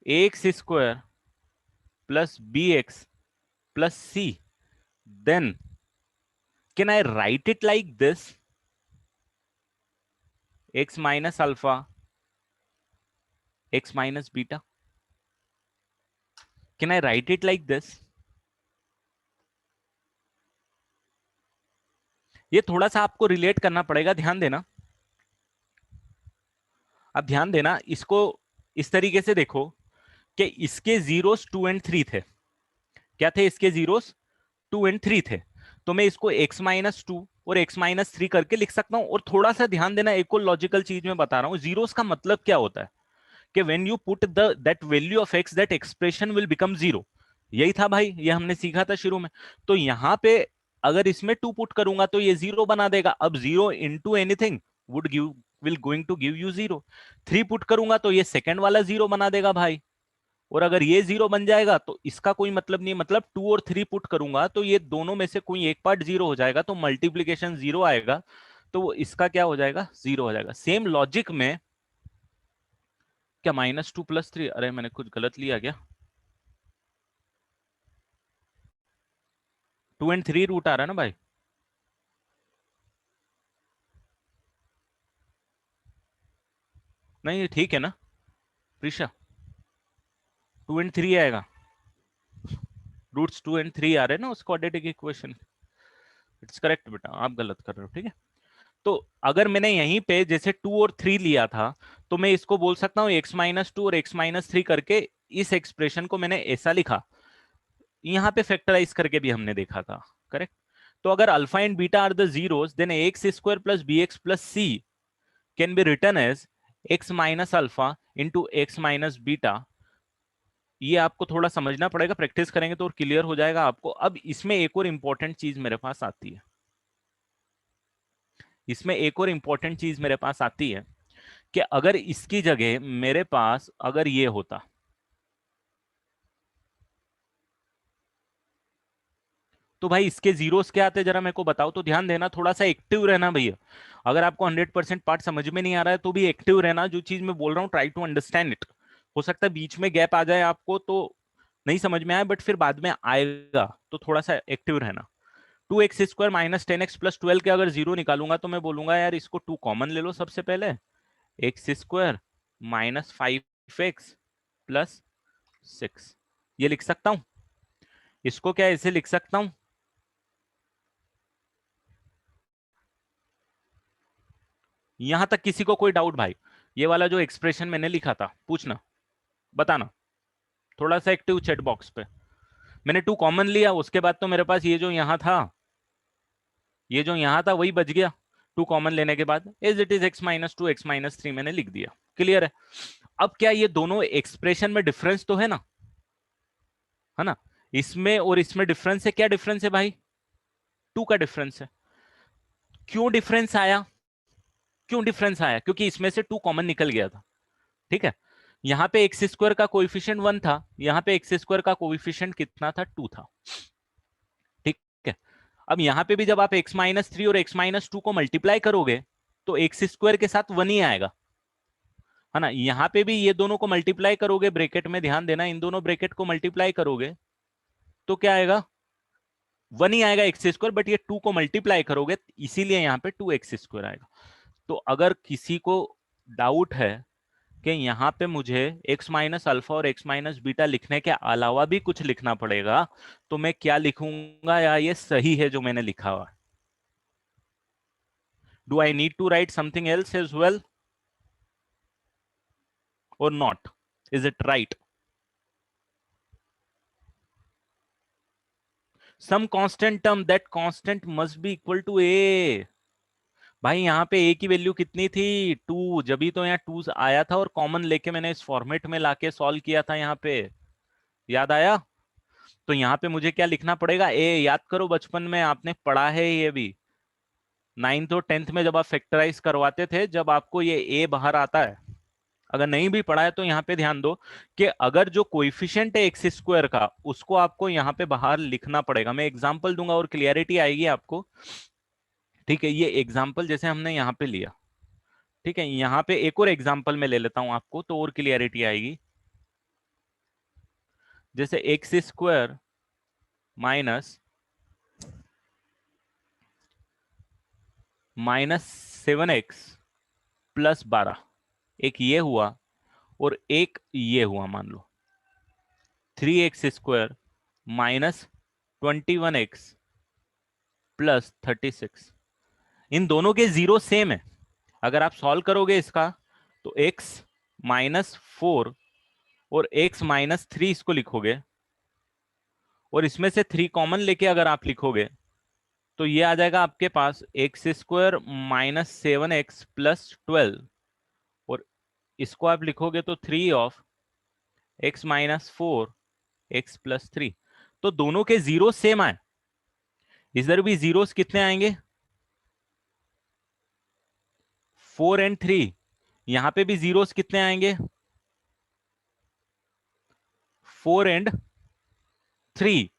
ax square plus bx plus c, then can I write it like this? X minus alpha, x minus beta. Can I write it like this? ये थोड़ा सा आपको relate करना पड़ेगा, ध्यान देना। अब ध्यान देना, इसको इस तरीके से देखो कि इसके जीरोस 2 एंड 3 थे। क्या थे इसके जीरोस? 2 एंड 3 थे। तो मैं इसको x माइनस 2 और x माइनस 3 करके लिख सकता हूं। और थोड़ा सा ध्यान देना, एक और लॉजिकल चीज मैं बता रहा हूं, जीरोस का मतलब क्या होता है कि when you put the that value of x that expression will become zero. यही था भाई, ये हमने सीखा था शुरू में। तो यहां पे अगर इसमें 2 पुट करूंगा तो ये जीरो बना देगा। अब zero into anything would give will going to give you zero. 3 put करूंगा तो ये सेकंड वाला जीरो बना देगा भाई। और अगर ये जीरो बन जाएगा तो इसका कोई मतलब नहीं, मतलब 2 और 3 पुट करूंगा तो ये दोनों में से कोई एक पार्ट जीरो हो जाएगा, तो मल्टीप्लीकेशन जीरो आएगा, तो वो इसका क्या हो जाएगा? जीरो हो जाएगा। सेम लॉजिक में क्या -2 + 3, अरे मैंने कुछ गलत लिया क्या? 2 एंड 3 रूट आ रहा है ना भाई? नहीं ठीक है ना प्रीशा? 2 एंड 3 आएगा, रूट्स 2 एंड 3 आ रहे हैं ना उस क्वाड्रेटिक इक्वेशन। इट्स करेक्ट बेटा, आप गलत कर रहे हो, ठीक है। तो अगर मैंने यहीं पे जैसे 2 और 3 लिया था, तो मैं इसको बोल सकता हूँ x-2 और x-3 करके। इस एक्सप्रेशन को मैंने ऐसा लिखा। यहां पे फैक्टराइज करके भी हमने देखा था, करेक्ट। तो अगर alpha and beta are the zeros, then x square plus B x plus c can be return as x minus alpha into x minus beta. ये आपको थोड़ा समझना पड़ेगा, प्रैक्टिस करेंगे तो क्लियर हो जाएगा आपको। अब इसमें एक और इंपॉर्टेंट चीज मेरे पास आती है, इसमें एक और इंपॉर्टेंट चीज मेरे पास आती है कि अगर इसकी जगह मेरे पास अगर ये होता, तो भाई इसके जीरोस क्या आते जरा मेरे को बताओ। तो ध्यान देना, थोड़ा सा एक्टिव रहना भैया। अगर आपको 100% पार्ट समझ में नहीं आ रहा है तो भी एक्टिव रहना, जो चीज मैं बोल रहा हूँ ट्राई टू अंडरस्टैंड इट। हो सकता है बीच में गैप आ जाए आपको तो नहीं समझ में आए, बट फिर बाद में आएगा, तो थोड़ा सा एक्टिव रहना। 2x² माइनस 10x प्लस 12 के अगर जीरो निकालूंगा तो मैं बोलूंगा यार इसको 2 कॉमन ले लो सबसे पहले। x² माइनस 5x प्लस 6, ये लिख सकता हूं। इसको क्या ऐसे लिख सकता हूं? यहां तक किसी को कोई डाउट भाई? ये वाला जो एक्सप्रेशन मैंने लिखा था, पूछना, बताना। थोड़ा सा एक्टिव चैट बॉक्स पे। मैंने 2 कॉमन लिया, उसके बाद तो मेरे पास ये जो यहां था, ये जो यहां था वही बच गया। 2 कॉमन लेने के बाद as it is x-2 x-3 मैंने लिख दिया। क्लियर है? अब क्या ये दोनों एक्सप्रेशन में डिफरेंस तो है ना? है ना? इसमें और इसमें डिफरेंस है। क्या डिफरेंस है भाई? 2 का डिफरेंस है। क्यों डिफरेंस आया? क्यों डिफरेंस आया? क्योंकि इसमें से 2 कॉमन निकल गया था, ठीक है। यहां पे x² का कोएफिशिएंट 1 था, यहां पे x² का कोएफिशिएंट कितना था? 2 था, ठीक है। अब यहां पे भी जब आप x-3 और x-2 को मल्टीप्लाई करोगे तो x² के साथ 1 ही आएगा, है ना। यहां पे भी ये दोनों को मल्टीप्लाई करोगे ब्रैकेट में, ध्यान देना, इन दोनों ब्रैकेट को मल्टीप्लाई करोगे तो क्या आएगा? 1 ही आएगा x², बट ये 2 को मल्टीप्लाई करोगे इसीलिए यहां पे 2x² आएगा। तो अगर किसी को डाउट है कि यहाँ पे मुझे x माइनस अल्फा और x माइनस बीटा लिखने के अलावा भी कुछ लिखना पड़ेगा, तो मैं क्या लिखूंगा या ये सही है जो मैंने लिखा हुआ? Do I need to write something else as well और not? Is it right? Some constant term, that constant must be equal to a। भाई यहाँ पे a की वैल्यू कितनी थी? 2, जब ही तो यहाँ 2 आया था और कॉमन लेके मैंने इस फॉर्मेट में लाके सॉल्व किया था यहाँ पे, याद आया? तो यहाँ पे मुझे क्या लिखना पड़ेगा? ए। याद करो बचपन में आपने पढ़ा है ये भी, 9th और 10th में जब आप फैक्टराइज करवाते थे, जब आपको ये ए बाहर आता है। अगर नहीं भी पढ़ा है तो यहाँ पे ध्यान दो कि अगर जो कोइफिशिएंट है x² का, उसको आपको यहाँ पे बाहर लिखना पड़ेगा। मैं एग्जांपल दूंगा और क्लियरिटी आएगी आपको, ठीक है। ये एग्जांपल जैसे हमने यहाँ पे लिया ठीक है, यहाँ पे एक और एग्जांपल मैं ले लेता हूं आपको, तो और क्लियरिटी आएगी। जैसे x square minus 7x plus 12, एक ये हुआ और एक ये हुआ। मान लो 3x square minus 21x plus 36, इन दोनों के जीरो सेम है। अगर आप सॉल्व करोगे इसका तो x -4 और x -3 इसको लिखोगे, और इसमें से 3 कॉमन लेके अगर आप लिखोगे तो ये आ जाएगा आपके पास X square minus 7x plus 12, और इसको आप लिखोगे तो 3 ऑफ x -4 x+3। तो दोनों के जीरो सेम आए। इधर भी जीरोस कितने आएंगे? 4 एंड 3। यहां पे भी जीरोस कितने आएंगे? 4 एंड 3।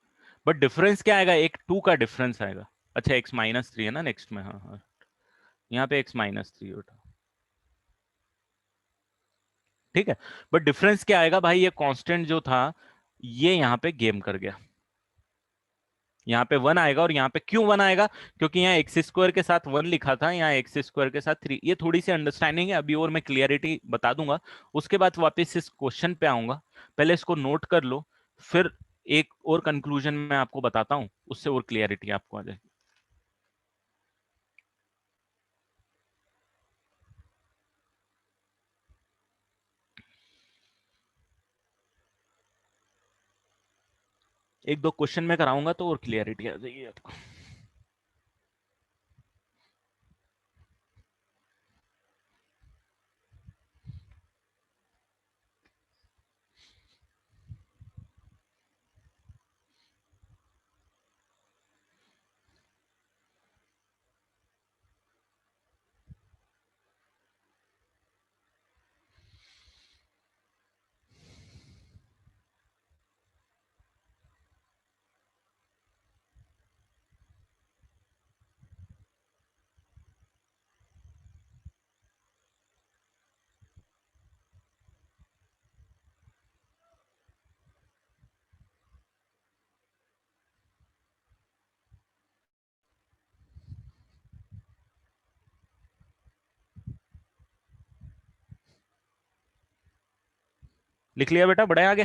बट डिफरेंस क्या आएगा? एक 2 का डिफरेंस आएगा। अच्छा, x-3 है ना नेक्स्ट में। हाँ हाँ, यहाँ पे x-3 होता। ठीक है, बट डिफरेंस क्या आएगा भाई? ये कांस्टेंट जो था ये यहाँ पे गेम कर गया, यहाँ पे 1 आएगा। और यहाँ पे क्यों 1 आएगा? क्योंकि यहाँ एक्स स्क्वायर के साथ 1 लिखा था, यहाँ एक्स स्क्वायर के साथ 3। ये थोड़ी सी अंडरस्टैंडिंग है, अभी और मैं क्लियरिटी बता दूंगा, उसके बाद वापस इस क्वेश्चन पे आऊंगा। पहले इसको नोट कर लो, फिर एक और कंक्लूजन मैं आपको बताता हूं, उससे और क्लियरिटी आपको आ जाएगी। एक दो क्वेश्चन में कराऊंगा तो और क्लियरिटी आ जाएगी आपको। लिख लिया बेटा? बड़े आगे।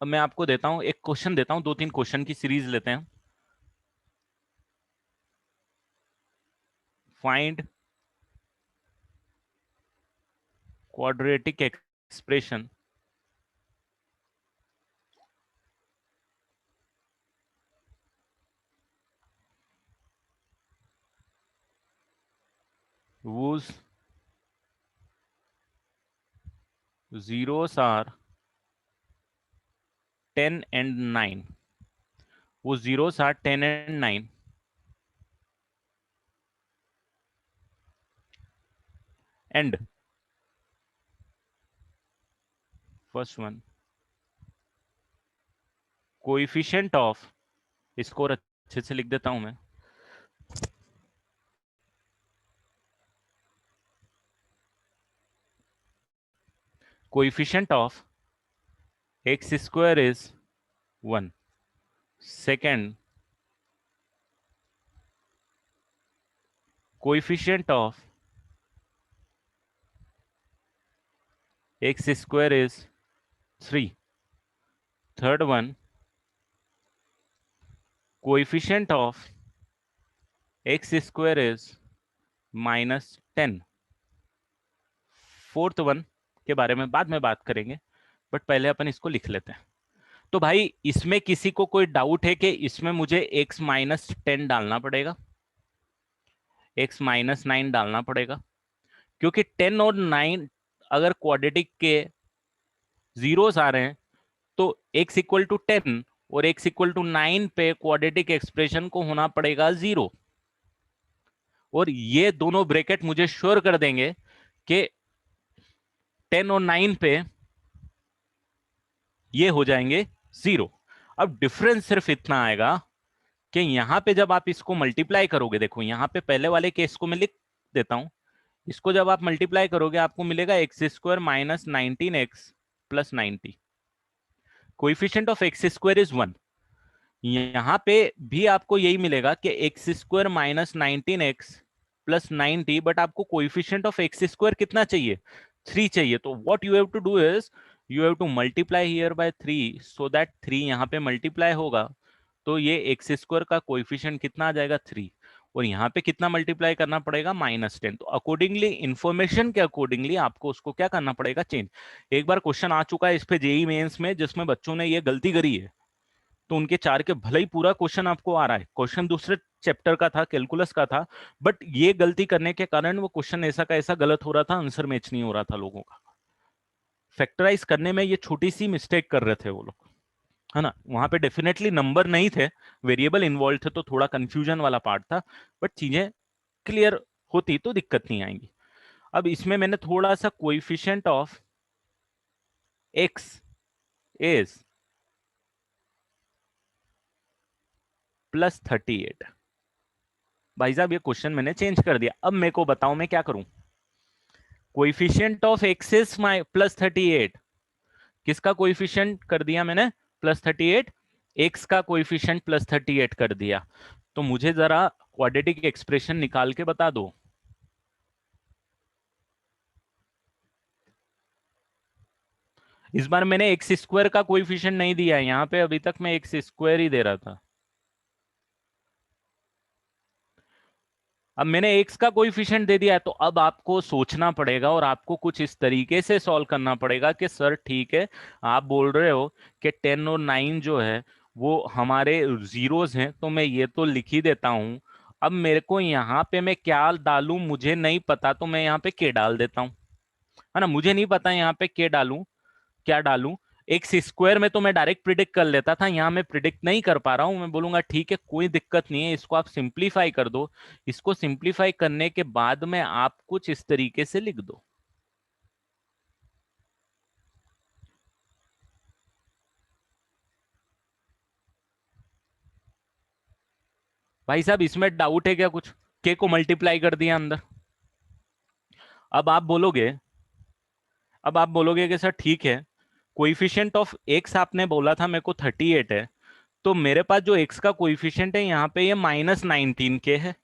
अब मैं आपको देता हूं एक क्वेश्चन, देता हूं 2-3 क्वेश्चन की सीरीज लेते हैं। Find quadratic expression whose zeros are 10 and 9, whose zeros are 10 and 9, and first one coefficient of, इसको और अच्छे से लिख देता हूं मैं, coefficient of x square is 1। Second, coefficient of x square is 3। Third one, coefficient of x square is -10। Fourth one के बारे में बाद में बात करेंगे, बट पहले अपन इसको लिख लेते हैं। तो भाई इसमें किसी को कोई डाउट है कि इसमें मुझे x-10 डालना पड़ेगा, x-9 डालना पड़ेगा? क्योंकि 10 और 9 अगर क्वाड्रेटिक के जीरोस आ रहे हैं तो x = 10 और x = 9 पे क्वाड्रेटिक एक्सप्रेशन को होना पड़ेगा 0। और ये दोनों ब्रैकेट मुझे श्योर कर देंगे कि 10 और 9 पे ये हो जाएंगे 0। अब डिफरेंस सिर्फ इतना आएगा कि यहाँ पे जब आप इसको मल्टीप्लाई करोगे, देखो यहाँ पे पहले वाले केस को मैं लिख देता हूं, इसको जब आप मल्टीप्लाई करोगे आपको मिलेगा x square minus 19x plus 90, coefficient of x square is 1। यहां पे भी आपको यही मिलेगा कि x square minus 19x plus 90, but आपको कोइफिशिएंट ऑफ एक्स स्क्वायर कितना चाहिए, 3 चाहिए। तो what you have to do is you have to multiply here by 3 so that 3 यहाँ पे मल्टीप्लाई होगा, तो ये एक्स स्क्वायर का कोइफिशिएंट कितना आ जाएगा 3, और यहाँ पे कितना मल्टीप्लाई करना पड़ेगा -10। तो अकॉर्डिंगली इंफॉर्मेशन के अकॉर्डिंगली आपको उसको क्या करना पड़ेगा, चेंज। एक बार क्वेश्चन आ चुका है इस पे जेई मेंस में जिसमें बच्चों ने ये गलती करी है, तो उनके 4 के भले ही पूरा क्वेश्चन आपको आ रहा है, क्वेश्चन दूसरे चैप्टर का था, कैलकुलस का था, बट ये गलती करने के कारण वो क्वेश्चन ऐसा का ऐसा गलत हो रहा था, आंसर मैच नहीं हो रहा था लोगों का। फैक्टराइज करने में ये छोटी सी मिस्टेक कर रहे थे वो लोग, है ना। वहां पे डेफिनेटली नंबर नहीं थे, वेरिएबल इन्वॉल्व थे, तो थोड़ा कंफ्यूजन वाला पार्ट था, बट चीजें क्लियर होती तो दिक्कत नहीं आएंगी। अब इसमें मैंने थोड़ा सा कोइफिशिएंट ऑफ एक्स इज +38, भाई साहब ये क्वेश्चन मैंने चेंज कर दिया। अब मेरे को बताओ मैं क्या करूं, कोइफिशिएंट ऑफ एक्स इज +38, किसका कोइफिशिएंट कर दिया मैंने +38, एक्स का कोइफिशिएंट +38 कर दिया। तो मुझे जरा क्वाड्रेटिक एक्सप्रेशन निकाल के बता दो। इस बार मैंने एक्स स्क्वायर का कोइफिशिएंट नहीं दिया है, यहां पे अभी तक मैं एक्स स्क्वायर ही दे रहा था। अब मैंने एक्स का कोइफिशिएंट दे दिया है, तो अब आपको सोचना पड़ेगा और आपको कुछ इस तरीके से सॉल्व करना पड़ेगा कि सर ठीक है, आप बोल रहे हो कि 10 और 9 जो है वो हमारे जीरोस हैं, तो मैं ये तो लिख ही देता हूं। अब मेरे को यहाँ पे मैं क्या डालूं मुझे नहीं पता, तो मैं यहाँ पे के डाल देता हूँ, है ना। मुझे नहीं पता यहाँ पे के डालूं क्या डालूं। एक्स स्क्वायर में तो मैं डायरेक्ट प्रिडिक्ट कर लेता था, यहां मैं प्रिडिक्ट नहीं कर पा रहा हूं। मैं बोलूंगा ठीक है कोई दिक्कत नहीं है, इसको आप सिंप्लीफाई कर दो। इसको सिंप्लीफाई करने के बाद में आप कुछ इस तरीके से लिख दो। भाई साहब इसमें डाउट है क्या कुछ, के को मल्टीप्लाई कर दिया अंदर। अब आप बोलोगे अब आप बोलोगे कि सर ठीक है, कोइफिशिएंट ऑफ एक्स आपने बोला था मेरे को 38 है, तो मेरे पास जो एक्स का कोइफिशिएंट है यहाँ पे ये -19 के है।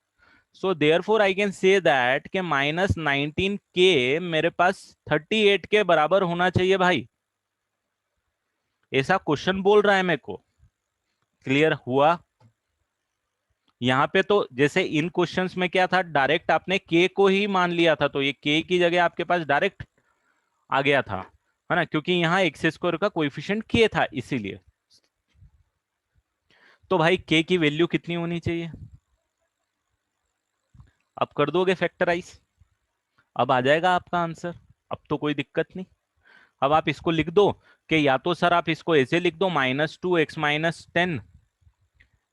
So therefore I can say that k -19 के मेरे पास 38 के बराबर होना चाहिए भाई, ऐसा क्वेश्चन बोल रहा है मेरे को। क्लियर हुआ। यहाँ पे तो जैसे इन क्वेश्चंस में क्या था, डायरेक्ट आपने के को ही मान लिया था, तो ये के की जगह आपके पास डायरेक्ट आ गया था, है ना, क्योंकि यहाँ एक्स स्क्वायर का कोएफिशिएंट के था इसीलिए। तो भाई के की वैल्यू कितनी होनी चाहिए, अब कर दोगे फैक्टराइज, अब आ जाएगा आपका आंसर, अब तो कोई दिक्कत नहीं। अब आप इसको लिख दो कि या तो सर आप इसको ऐसे लिख दो -2x-10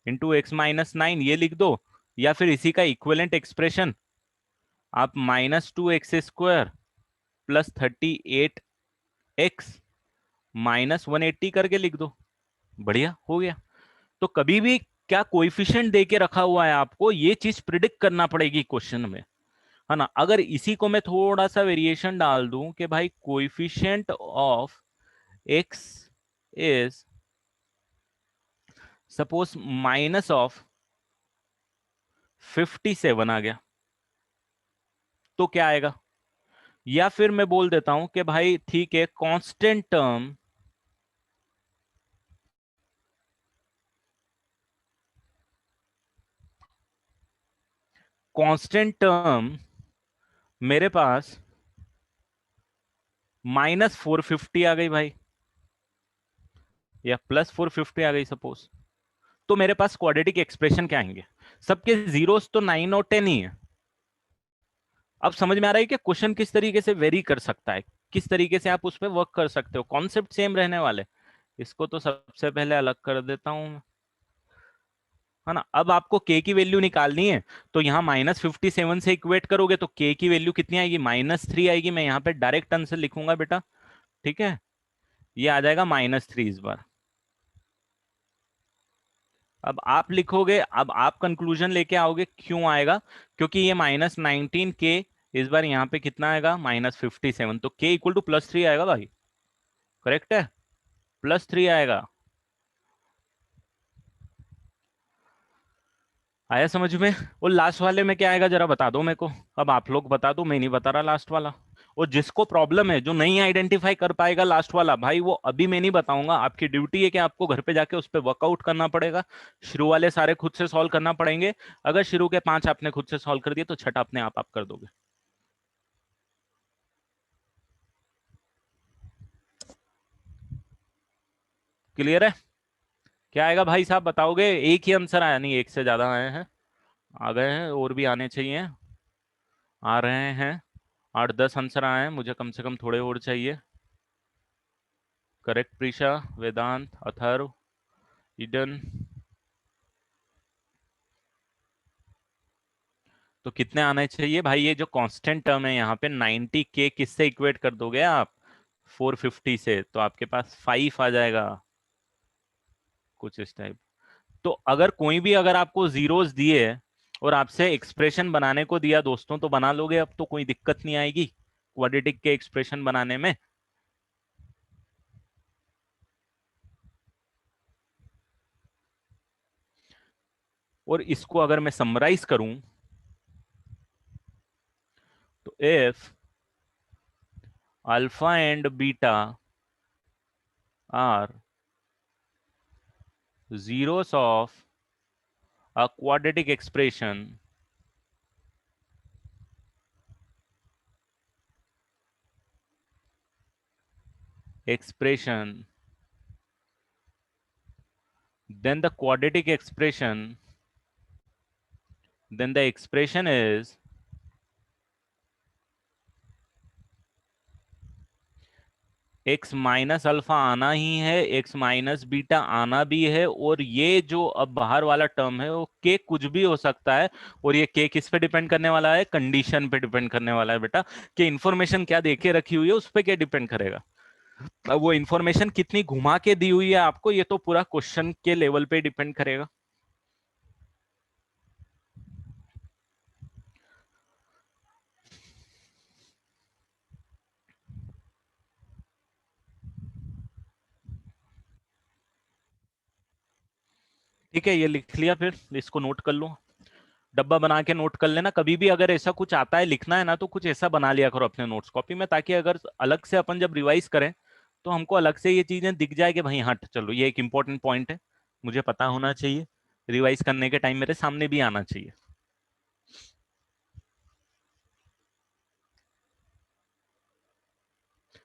इंटू x-9 ये लिख दो, या फिर इसी का इक्विवेलेंट एक्सप्रेशन आप -2x² प्लस 38x -180 करके लिख दो, बढ़िया हो गया। तो कभी भी क्या कोएफिशिएंट दे के रखा हुआ है आपको, ये चीज प्रिडिक्ट करना पड़ेगी क्वेश्चन में, है ना। अगर इसी को मैं थोड़ा सा वेरिएशन डाल दूं कि भाई coefficient of x is suppose -57 आ गया, तो क्या आएगा। या फिर मैं बोल देता हूं कि भाई ठीक है, कांस्टेंट टर्म मेरे पास -450 आ गई भाई, या +450 आ गई सपोज, तो मेरे पास क्वाड्रेटिक एक्सप्रेशन क्या आएंगे, सबके जीरोस तो 9 और 10 ही है। अब समझ में आ रहा है कि क्वेश्चन किस तरीके से वेरी कर सकता है, किस तरीके से आप उस पर वर्क कर सकते हो, कॉन्सेप्ट सेम रहने वाले। इसको तो सबसे पहले अलग कर देता हूं, है ना। अब आपको के की वैल्यू निकालनी है, तो यहाँ -57 से इक्वेट करोगे तो के की वैल्यू कितनी आएगी, -3 आएगी। मैं यहाँ पे डायरेक्ट आंसर लिखूंगा बेटा, ठीक है, ये आ जाएगा -3 इस बार। अब आप लिखोगे, अब आप कंक्लूजन लेके आओगे क्यों आएगा, क्योंकि ये -19 के इस बार यहाँ पे कितना आएगा, -57, तो के इक्वल टू +3 आएगा भाई। करेक्ट है, +3 आएगा। आया समझ में। और लास्ट वाले में क्या आएगा जरा बता दो मेरे को। अब आप लोग बता दो, मैं नहीं बता रहा लास्ट वाला। और जिसको प्रॉब्लम है, जो नहीं आइडेंटिफाई कर पाएगा लास्ट वाला, भाई वो अभी मैं नहीं बताऊंगा, आपकी ड्यूटी है कि आपको घर पे जाके उस पर वर्कआउट करना पड़ेगा। शुरू वाले सारे खुद से सॉल्व करना पड़ेंगे। अगर शुरू के 5 आपने खुद से सॉल्व कर दिए तो छठा अपने आप कर दोगे। क्लियर है। क्या आएगा भाई साहब बताओगे। एक ही आंसर आया नहीं, एक से ज्यादा आए हैं, आ गए हैं, और भी आने चाहिए। आ रहे हैं, 8-10 आंसर आए हैं, मुझे कम से कम थोड़े और चाहिए। करेक्ट प्रीशा, वेदांत, अथर्व, ईडन। तो कितने आने चाहिए भाई। ये जो कांस्टेंट टर्म है यहाँ पे 90 के किससे इक्वेट कर दोगे आप, 450 से, तो आपके पास 5 आ जाएगा, कुछ इस टाइप। तो अगर कोई भी अगर आपको जीरोस दिए और आपसे एक्सप्रेशन बनाने को दिया दोस्तों, तो बना लोगे, अब तो कोई दिक्कत नहीं आएगी क्वाड्रेटिक के एक्सप्रेशन बनाने में। और इसको अगर मैं समराइज करूं, तो if alpha and beta are zeros of a quadratic expression, then the quadratic expression, then the expression is x minus alpha आना ही है, x माइनस बीटा आना भी है, और ये जो अब बाहर वाला टर्म है वो k कुछ भी हो सकता है। और ये k किस पे डिपेंड करने वाला है, कंडीशन पे डिपेंड करने वाला है बेटा, कि इंफॉर्मेशन क्या देके रखी हुई है उस पे क्या डिपेंड करेगा। अब वो इंफॉर्मेशन कितनी घुमा के दी हुई है आपको, ये तो पूरा क्वेश्चन के लेवल पे डिपेंड करेगा। ठीक है, ये लिख लिया, फिर इसको नोट कर लो, डब्बा बना के नोट कर लेना। कभी भी अगर ऐसा कुछ आता है लिखना है ना, तो कुछ ऐसा बना लिया करो अपने नोट्स कॉपी में, ताकि अगर अलग से अपन जब रिवाइज करें तो हमको अलग से ये चीजें दिख जाए कि भाई हाँ चलो ये एक इंपॉर्टेंट पॉइंट है, मुझे पता होना चाहिए, रिवाइज करने के टाइम मेरे सामने भी आना चाहिए।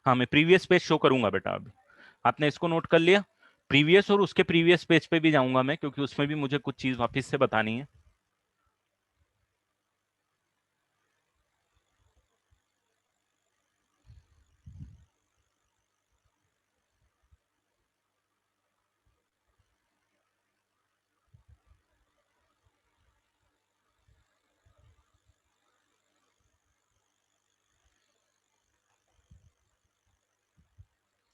हाँ, मैं प्रीवियस पेज शो करूंगा बेटा अभी। आपने इसको नोट कर लिया, प्रीवियस और उसके प्रीवियस पेज पे भी जाऊंगा मैं, क्योंकि उसमें भी मुझे कुछ चीज वापस से बतानी है।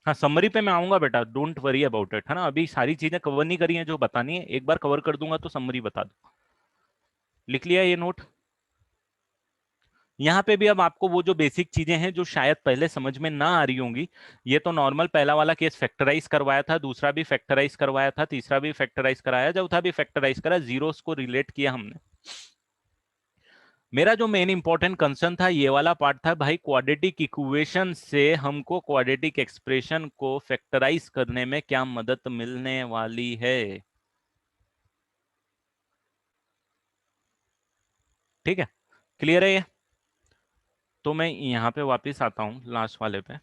हाँ, समरी पे मैं आऊंगा बेटा, डोंट वरी अबाउट इट, है ना। अभी सारी चीजें कवर नहीं करी हैं जो बतानी है, एक बार कवर कर दूंगा तो समरी बता दूं। लिख लिया ये नोट। यहाँ पे भी अब आपको वो जो बेसिक चीजें हैं जो शायद पहले समझ में ना आ रही होंगी, ये तो नॉर्मल पहला वाला केस फैक्टराइज करवाया था, दूसरा भी फैक्टराइज करवाया था, तीसरा भी फैक्टराइज कराया, चौथा भी फैक्टराइज करा, जीरोस को रिलेट किया हमने। मेरा जो मेन इंपॉर्टेंट कंसर्न था ये वाला पार्ट था भाई, क्वाड्रेटिक इक्वेशन से हमको क्वाड्रेटिक एक्सप्रेशन को फैक्टराइज करने में क्या मदद मिलने वाली है। ठीक है, क्लियर है ये। तो मैं यहाँ पे वापस आता हूँ लास्ट वाले पे।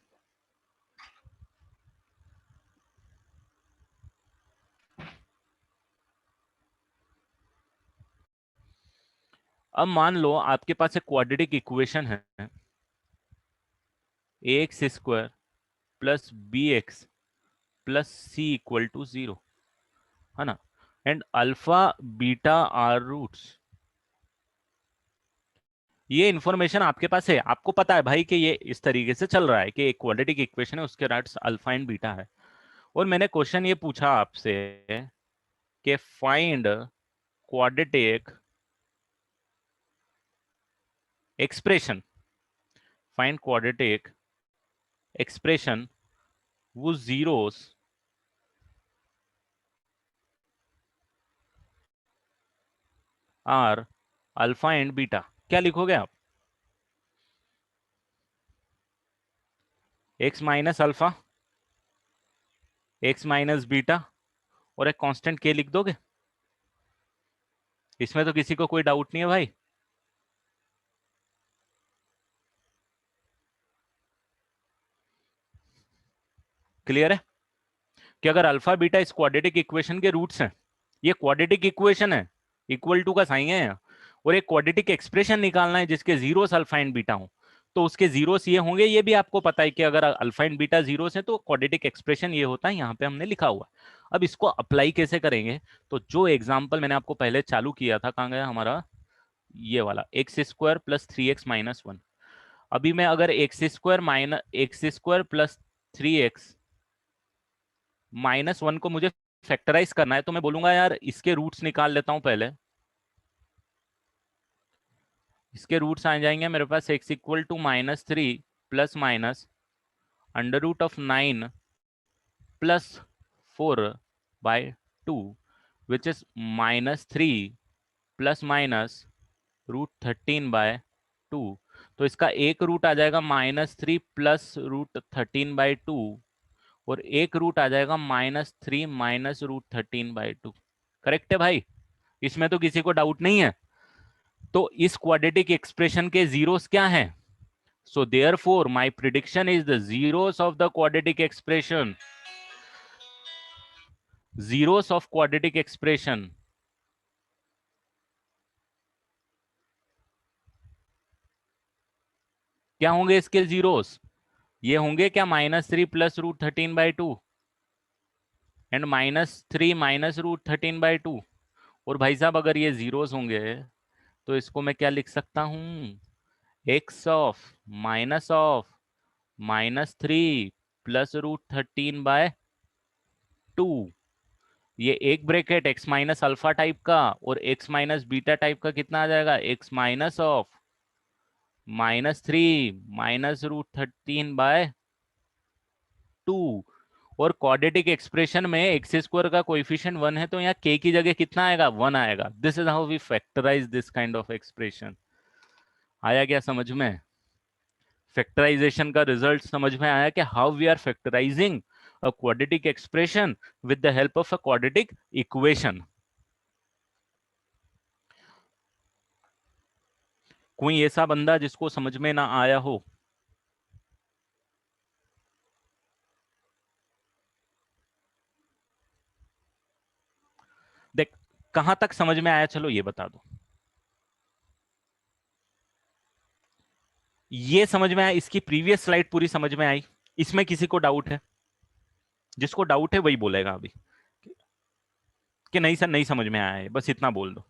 अब मान लो आपके पास एक क्वाड्रेटिक इक्वेशन है, ax² plus bx plus c equal to 0, है ना, and alpha beta are roots. ये इंफॉर्मेशन आपके पास है, आपको पता है भाई कि ये इस तरीके से चल रहा है कि एक क्वाड्रेटिक इक्वेशन है, उसके रूट्स अल्फा एंड बीटा है। और मैंने क्वेश्चन ये पूछा आपसे कि find quadratic expression, find quadratic expression वो zeros are alpha and beta. क्या लिखोगे आप? X minus alpha, x minus beta और एक कांस्टेंट के लिख दोगे। इसमें तो किसी को कोई डाउट नहीं है भाई? क्लियर है कि अगर अल्फा बीटा इस क्वाड्रेटिक इक्वेशन के रूट्स हैं, ये क्वाड्रेटिक इक्वेशन है, इक्वल टू का साइन है, और एक क्वाड्रेटिक एक्सप्रेशन निकालना है जिसके जीरोस अल्फा एंड बीटा हो, तो उसके जीरोस ये होंगे। ये भी आपको पता है कि अगर अल्फा एंड बीटा जीरोस है तो क्वाड्रेटिक एक्सप्रेशन ये होता है, यहाँ पे हमने लिखा हुआ। अब इसको अप्लाई कैसे करेंगे? तो जो एग्जाम्पल मैंने आपको पहले चालू किया था, कहाँ गया हमारा ये वाला, एक्स स्क्वायर प्लस 3x-1। अभी मैं अगर एक्स स्क्वायर प्लस 3x-1 को मुझे फैक्टराइज करना है, तो मैं बोलूंगा यार इसके रूट्स निकाल लेता हूं पहले। इसके रूट्स आ जाएंगे मेरे पास, x equal to -3 plus minus under root of 9 plus 4/2 which is -3 plus minus √13/2। तो इसका एक रूट आ जाएगा -3 प्लस √13/2 और एक रूट आ जाएगा -3 माइनस √13/2। करेक्ट है भाई? इसमें तो किसी को डाउट नहीं है। तो इस क्वाड्रेटिक एक्सप्रेशन के जीरोस क्या हैं? So therefore my prediction is the zeros of the quadratic expression, zeros of quadratic expression क्या होंगे? इसके जीरोस ये होंगे क्या? -3 प्लस √13/2 एंड -3 माइनस √13/2। और भाई साहब अगर ये जीरोस होंगे तो इसको मैं क्या लिख सकता हूं? X of -3 plus √13/2। ये एक bracket x minus alpha type का और एक्स माइनस बीटा टाइप का कितना आ जाएगा? X minus of -3 minus √13/2। और क्वाड्रेटिक एक्सप्रेशन में एक्स स्क्वायर का कोएफिशिएंट 1 है, तो यहाँ के की जगह कितना आएगा? 1 आएगा। This is how we factorise this kind of expression. आया क्या समझ में? फैक्टराइजेशन का रिजल्ट समझ में आया कि how we are factorising a quadratic expression with the help of a quadratic equation. कोई ऐसा बंदा जिसको समझ में ना आया हो? देख, कहां तक समझ में आया चलो ये बता दो। ये समझ में आया? इसकी प्रीवियस स्लाइड पूरी समझ में आई? इसमें किसी को डाउट है? जिसको डाउट है वही बोलेगा अभी कि नहीं सर नहीं समझ में आया है, बस इतना बोल दो।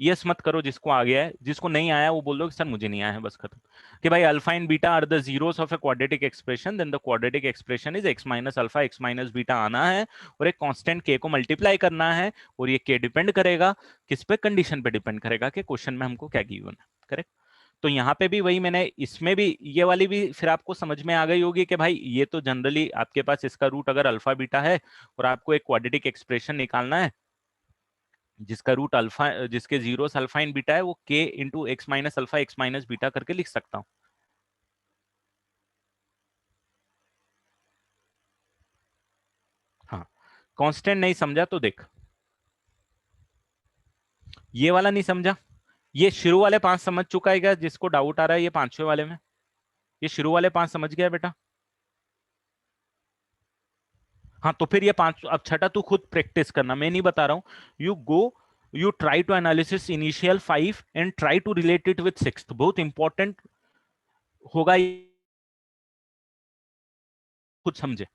यस मत करो जिसको आ गया है, जिसको नहीं आया वो बोल दो कि सर मुझे नहीं आया है, बस खत्म। कि भाई alpha and beta are the zeros of a quadratic expression, then the quadratic expression is x minus alpha x minus beta आना है और एक कांस्टेंट के को मल्टीप्लाई करना है। और ये के डिपेंड करेगा किस पे? कंडीशन पे डिपेंड करेगा कि क्वेश्चन में हमको क्या गिवन है। करेक्ट? तो यहाँ पे भी वही मैंने, इसमें भी ये वाली भी फिर आपको समझ में आ गई होगी कि भाई ये तो जनरली आपके पास इसका रूट अगर अल्फा बीटा है और आपको एक क्वाड्रेटिक एक्सप्रेशन निकालना है जिसका रूट अल्फा, जिसके जीरोस अल्फा इन बीटा है, वो के into x minus alpha x minus beta करके लिख सकता हूं। हाँ, कांस्टेंट नहीं समझा तो देख, ये वाला नहीं समझा, ये शुरू वाले 5 समझ चुका है क्या? जिसको डाउट आ रहा है ये पांचवें वाले में, ये शुरू वाले 5 समझ गया बेटा? हाँ, तो फिर ये 5, अब छठा तू खुद प्रैक्टिस करना, मैं नहीं बता रहा हूं। You go, you try to analysis initial 5 and try to relate it with 6th। बहुत इंपॉर्टेंट होगा ये, खुद समझे।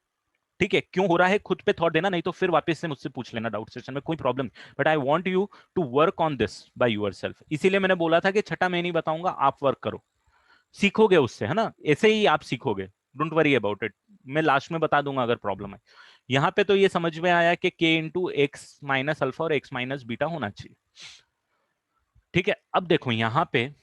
ठीक है? क्यों हो रहा है खुद पे थॉट देना, नहीं तो फिर वापस से मुझसे पूछ लेना डाउट सेशन में, कोई problem. But I want you to work on this by yourself. इसीलिए मैंने बोला था कि छठा मैं नहीं बताऊंगा, आप वर्क करो, सीखोगे उससे, है ना? ऐसे ही आप सीखोगे। डोंट वरी अबाउट इट, मैं लास्ट में बता दूंगा अगर प्रॉब्लम है। यहां पे तो ये समझ में आया कि k into x minus alpha और x माइनस बीटा होना चाहिए। ठीक है, अब देखो यहां पे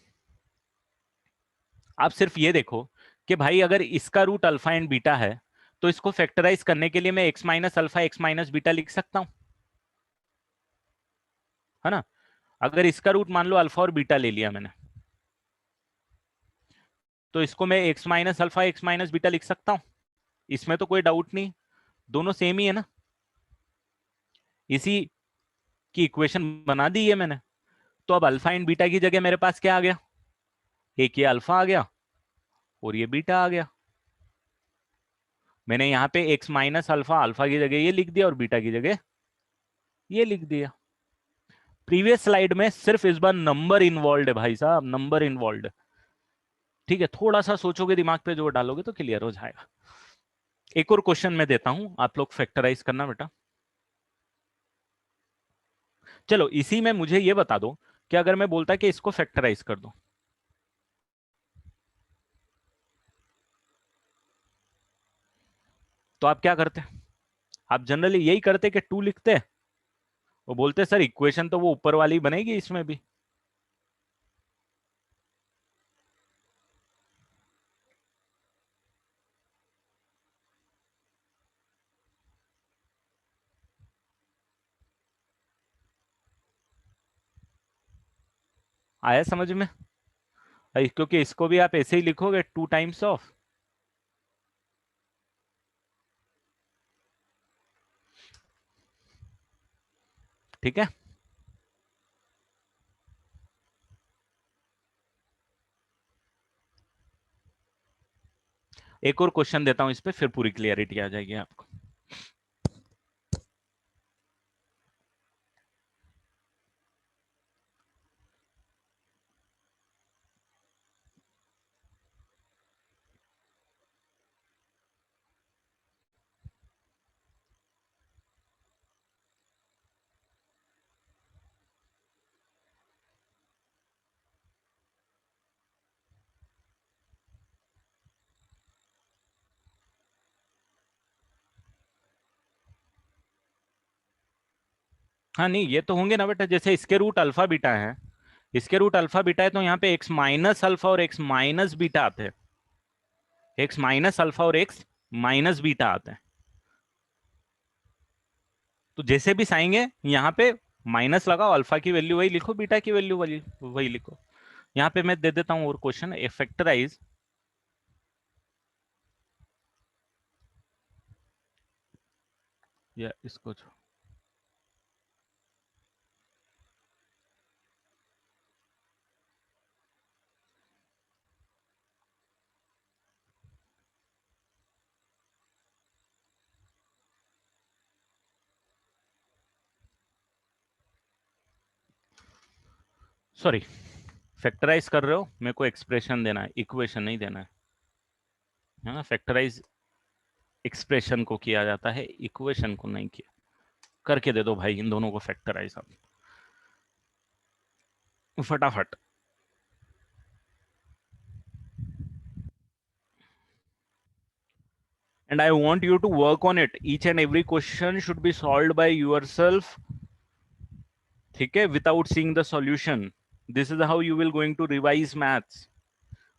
आप सिर्फ ये देखो कि भाई अगर इसका रूट अल्फा एंड बीटा है तो इसको फैक्टराइज करने के लिए मैं x minus alpha x minus beta लिख सकता हूं, है ना। अगर इसका रूट मान लो अल्फा और बीटा ले लिया मैंने, तो इसको मैं x minus alpha x minus beta लिख सकता हूं, इसमें तो कोई डाउट नहीं, दोनों सेम ही है ना। इसी की इक्वेशन बना दी है मैंने। तो अब अल्फा एंड बीटा की जगह मेरे पास क्या आ गया, एक ये अल्फा आ गया और ये बीटा आ गया। मैंने यहाँ पे x माइनस अल्फा अल्फा की जगह ये लिख दिया और बीटा की जगह ये लिख दिया। प्रीवियस स्लाइड में सिर्फ इस बार नंबर इन्वॉल्व है भाई साहब, नंबर इन्वॉल्व। ठीक है, थोड़ा सा सोचोगे, दिमाग पे जोर डालोगे तो क्लियर हो जाएगा। एक और क्वेश्चन मैं देता हूं, आप लोग फैक्टराइज करना बेटा। चलो इसी में मुझे ये बता दो कि अगर मैं बोलता कि इसको फैक्टराइज कर दो, तो आप क्या करते? आप जनरली यही करते कि 2 लिखते, वो बोलते सर इक्वेशन तो वो ऊपर वाली बनेगी इसमें भी। आया समझ में? क्योंकि इसको भी आप ऐसे ही लिखोगे 2 टाइम्स ऑफ, ठीक है। एक और क्वेश्चन देता हूं इस पे, फिर पूरी क्लियरिटी आ जाएगी आपको। हाँ नहीं, ये तो होंगे ना बेटा, जैसे इसके रूट अल्फा बीटा है, इसके रूट अल्फा बीटा है, तो यहाँ पे एक्स माइनस अल्फा और एक्स माइनस बीटा आते हैं, एक्स माइनस अल्फा और एक्स माइनस बीटा आते हैं। तो जैसे भी साइंगे यहाँ पे माइनस लगाओ, अल्फा की वैल्यू वही लिखो, बीटा की वैल्यू वही वही लिखो। यहाँ पे मैं दे देता हूँ और क्वेश्चन, फैक्टराइज या इसको सॉरी, फैक्टराइज कर रहे हो, मेरे को एक्सप्रेशन देना है, इक्वेशन नहीं देना है ना। फैक्टराइज एक्सप्रेशन को किया जाता है, इक्वेशन को नहीं किया। करके दे दो भाई इन दोनों को फैक्टराइज आप फटाफट। And I want you to work on it. Each and every question should be solved by yourself, ठीक है, without seeing the solution. This is how you will going to revise maths.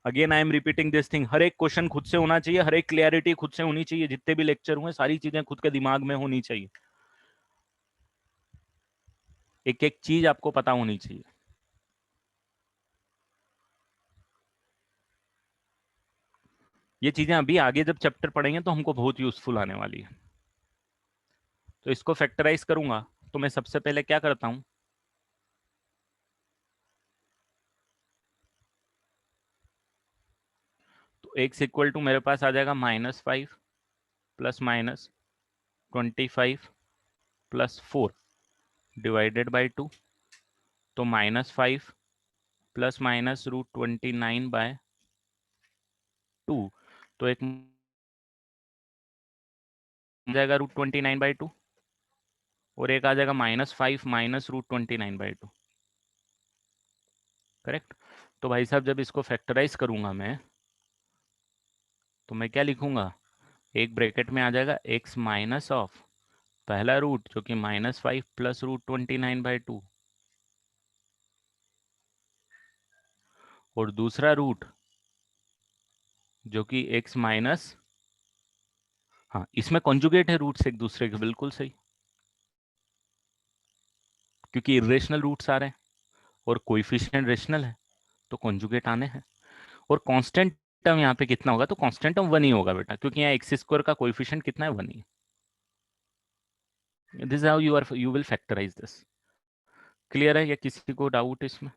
Again I am repeating this thing, हर एक question खुद से होना चाहिए, हर एक clarity खुद से होनी चाहिए, जितने भी लेक्चर हुए सारी चीजें खुद के दिमाग में होनी चाहिए, एक एक चीज आपको पता होनी चाहिए। ये चीजें अभी आगे जब चैप्टर पढ़ेंगे तो हमको बहुत यूजफुल आने वाली है। तो इसको फैक्टराइज करूंगा, तो मैं सबसे पहले क्या करता हूं, तो एक्स इक्वल टू मेरे पास आ जाएगा -5 plus minus 25 plus 4 divided by 2, तो -5 प्लस माइनस √29/2, तो एक जाएगा √29/2 और एक आ जाएगा -5 माइनस √29/2, करेक्ट। तो भाई साहब जब इसको फैक्टराइज करूंगा मैं, तो मैं क्या लिखूंगा, एक ब्रैकेट में आ जाएगा x माइनस ऑफ पहला रूट जो कि -5 प्लस √29/2 और दूसरा रूट जो कि x माइनस, हाँ इसमें कॉन्जुगेट है रूट्स एक दूसरे के, बिल्कुल सही, क्योंकि इरेशनल रूट्स आ रहे हैं और कोएफिशिएंट रेशनल है तो कॉन्जुगेट आने हैं। और कांस्टेंट टर्म यहाँ पे कितना होगा, तो कांस्टेंट टर्म 1 ही होगा बेटा, क्योंकि यहाँ एक्स स्क्वायर का कोएफिशिएंट कितना है, 1 ही। This is how you will factorise this. Clear है या किसी को डाउट इसमें?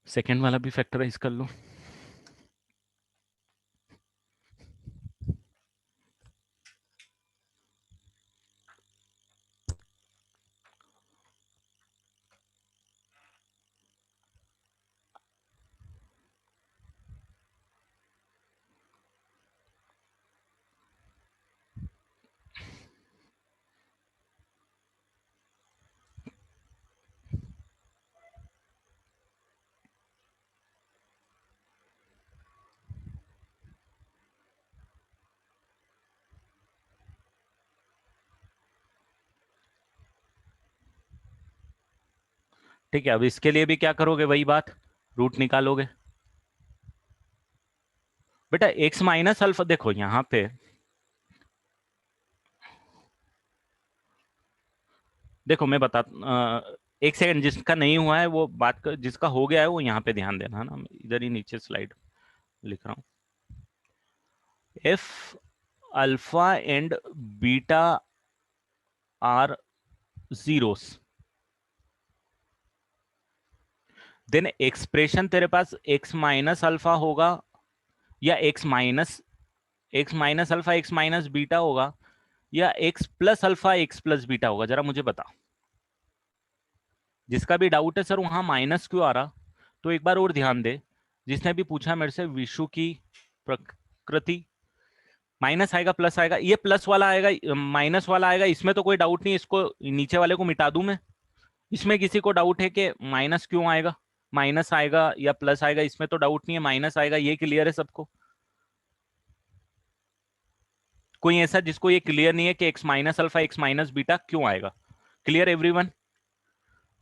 सेकेंड वाला भी फैक्टराइज कर लो। ठीक है, अब इसके लिए भी क्या करोगे, वही बात, रूट निकालोगे बेटा। एक्स माइनस अल्फा, देखो यहाँ पे देखो मैं बता, एक सेकंड, जिसका नहीं हुआ है वो बात कर, जिसका हो गया है वो यहाँ पे ध्यान देना है ना, मैं इधर ही नीचे स्लाइड लिख रहा हूँ। If alpha and beta are zeros, then expression तेरे पास एक्स माइनस अल्फा होगा या x minus alpha x minus beta होगा या x plus alpha x plus beta होगा, जरा मुझे बता। जिसका भी डाउट है सर वहां माइनस क्यों आ रहा, तो एक बार और ध्यान दे, जिसने भी पूछा मेरे से विशु की प्रकृति, माइनस आएगा प्लस आएगा, ये प्लस वाला आएगा माइनस वाला आएगा, इसमें तो कोई डाउट नहीं, इसको नीचे वाले को मिटा दूं मैं। इसमें किसी को डाउट है कि माइनस क्यों आएगा, माइनस आएगा या प्लस आएगा, इसमें तो डाउट नहीं है, माइनस आएगा, ये क्लियर है सबको? कोई ऐसा जिसको ये क्लियर नहीं है कि x minus alpha x minus beta क्यों आएगा? Clear everyone?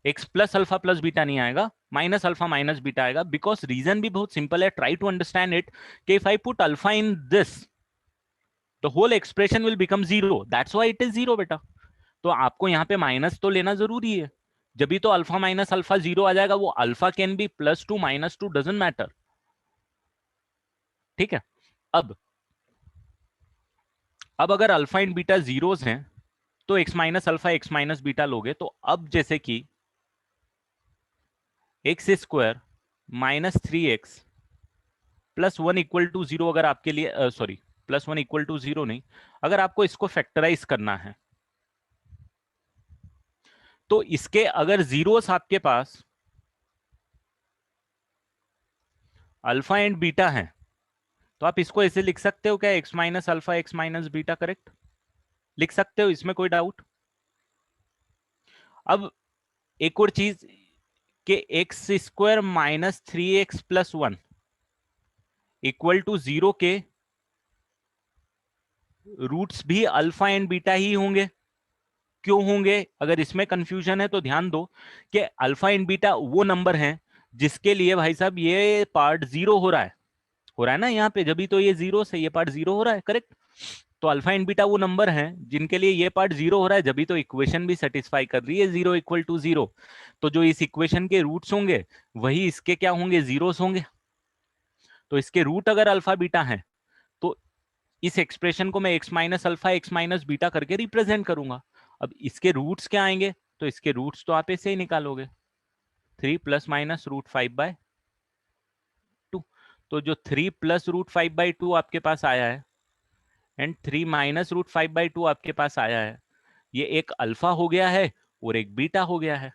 X plus alpha plus beta नहीं आएगा, माइनस अल्फा माइनस बीटा आएगा, बिकॉज रीजन भी बहुत सिंपल है, ट्राई टू अंडरस्टैंड इट, कि if I put alpha in this the whole expression will become zero, that's why it is zero बेटा। तो आपको यहाँ पे माइनस तो लेना जरूरी है, जब भी तो अल्फा माइनस अल्फा जीरो आ जाएगा, वो alpha can be +2 -2 doesn't matter. ठीक है, अब अब अगर अल्फा इन बीटा जीरोस हैं तो x minus alpha x minus beta लोगे, तो अब जैसे कि x square -3x +1 equal to zero, अगर आपके लिए सॉरी +1 इक्वल टू जीरो नहीं, अगर आपको इसको फैक्टराइज करना है तो इसके अगर जीरोस आपके पास अल्फा एंड बीटा है तो आप इसको ऐसे लिख सकते हो क्या, x minus alpha x minus beta, correct लिख सकते हो, इसमें कोई डाउट? अब एक और चीज कि x square -3x +1 equal to zero के रूट्स भी अल्फा एंड बीटा ही होंगे। क्यों होंगे? अगर इसमें कंफ्यूजन है तो ध्यान दो कि अल्फा एंड बीटा वो नंबर हैं जिसके लिए भाई साहब ये पार्ट जीरो हो रहा है ना यहाँ पे, जब भी तो ये जीरो से ये पार्ट जीरो हो रहा है, करेक्ट? तो अल्फा एंड बीटा वो नंबर हैं जिनके लिए ये पार्ट जीरो हो रहा है, जब भी तो इक्वेशन भी सेटिस्फाई कर रही है जीरो इक्वल टू जीरो। तो जो इस इक्वेशन के रूट्स होंगे वही इसके क्या होंगे, जीरोस होंगे। तो इसके रूट अगर अल्फा बीटा है तो इस एक्सप्रेशन को मैं x minus alpha x minus beta करके रिप्रेजेंट करूंगा। अब इसके रूट्स क्या आएंगे, तो इसके रूट्स तो आप ऐसे ही निकालोगे, 3 प्लस माइनस √5/2। तो जो 3 प्लस √5/2 आपके पास आया है एंड 3 माइनस √5/2 आपके पास आया है, ये एक अल्फा हो गया है और एक बीटा हो गया है।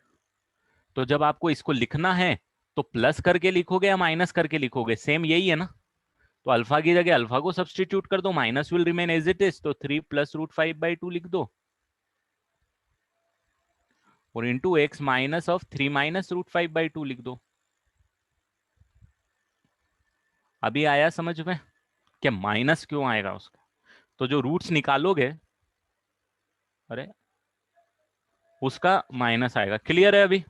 तो जब आपको इसको लिखना है तो प्लस करके लिखोगे या माइनस करके लिखोगे, सेम यही है ना। तो अल्फा की जगह अल्फा को सब्सटीट्यूट कर दो, minus will remain as it is, तो 3 प्लस रूट 5/2 लिख दो, और into x minus of 3 minus root 5/2 लिख दो। अभी आया समझ में क्या माइनस क्यों आएगा उसका? तो जो रूट्स निकालोगे, अरे उसका माइनस आएगा। क्लियर है अभी?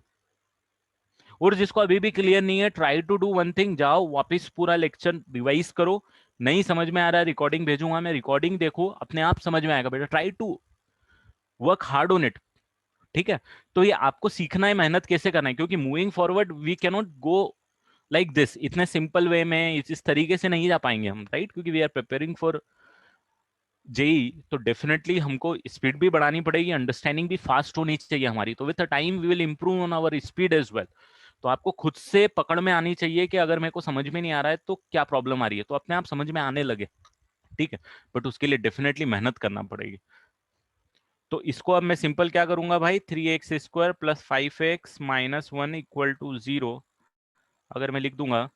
और जिसको अभी भी क्लियर नहीं है, try to do one thing, जाओ वापस पूरा लेक्चर रिवाइज करो। नहीं समझ में आ रहा है, रिकॉर्डिंग भेजूंगा मैं, रिकॉर्डिंग देखो, अपने आप समझ में आएगा बेटा। Try to work hard on it. ठीक है? तो ये आपको सीखना है मेहनत कैसे करना है, क्योंकि moving forward we can not go like this, इतने सिंपल वे में इस तरीके से नहीं जा पाएंगे हम, राइट? क्योंकि we are preparing for JEE, तो डेफिनेटली हमको स्पीड भी बढ़ानी पड़ेगी, अंडरस्टैंडिंग भी फास्ट होनी चाहिए हमारी। तो with the time we will improve on our speed as well. तो आपको खुद से पकड़ में आनी चाहिए कि अगर मेरे को समझ में नहीं आ रहा है तो क्या प्रॉब्लम आ रही है, तो अपने आप समझ में आने लगे। ठीक है? बट उसके लिए डेफिनेटली मेहनत करना पड़ेगी। तो इसको अब मैं सिंपल क्या करूंगा भाई, 3x² plus 5x minus 1 equal to 0 अगर मैं लिख दूंगा,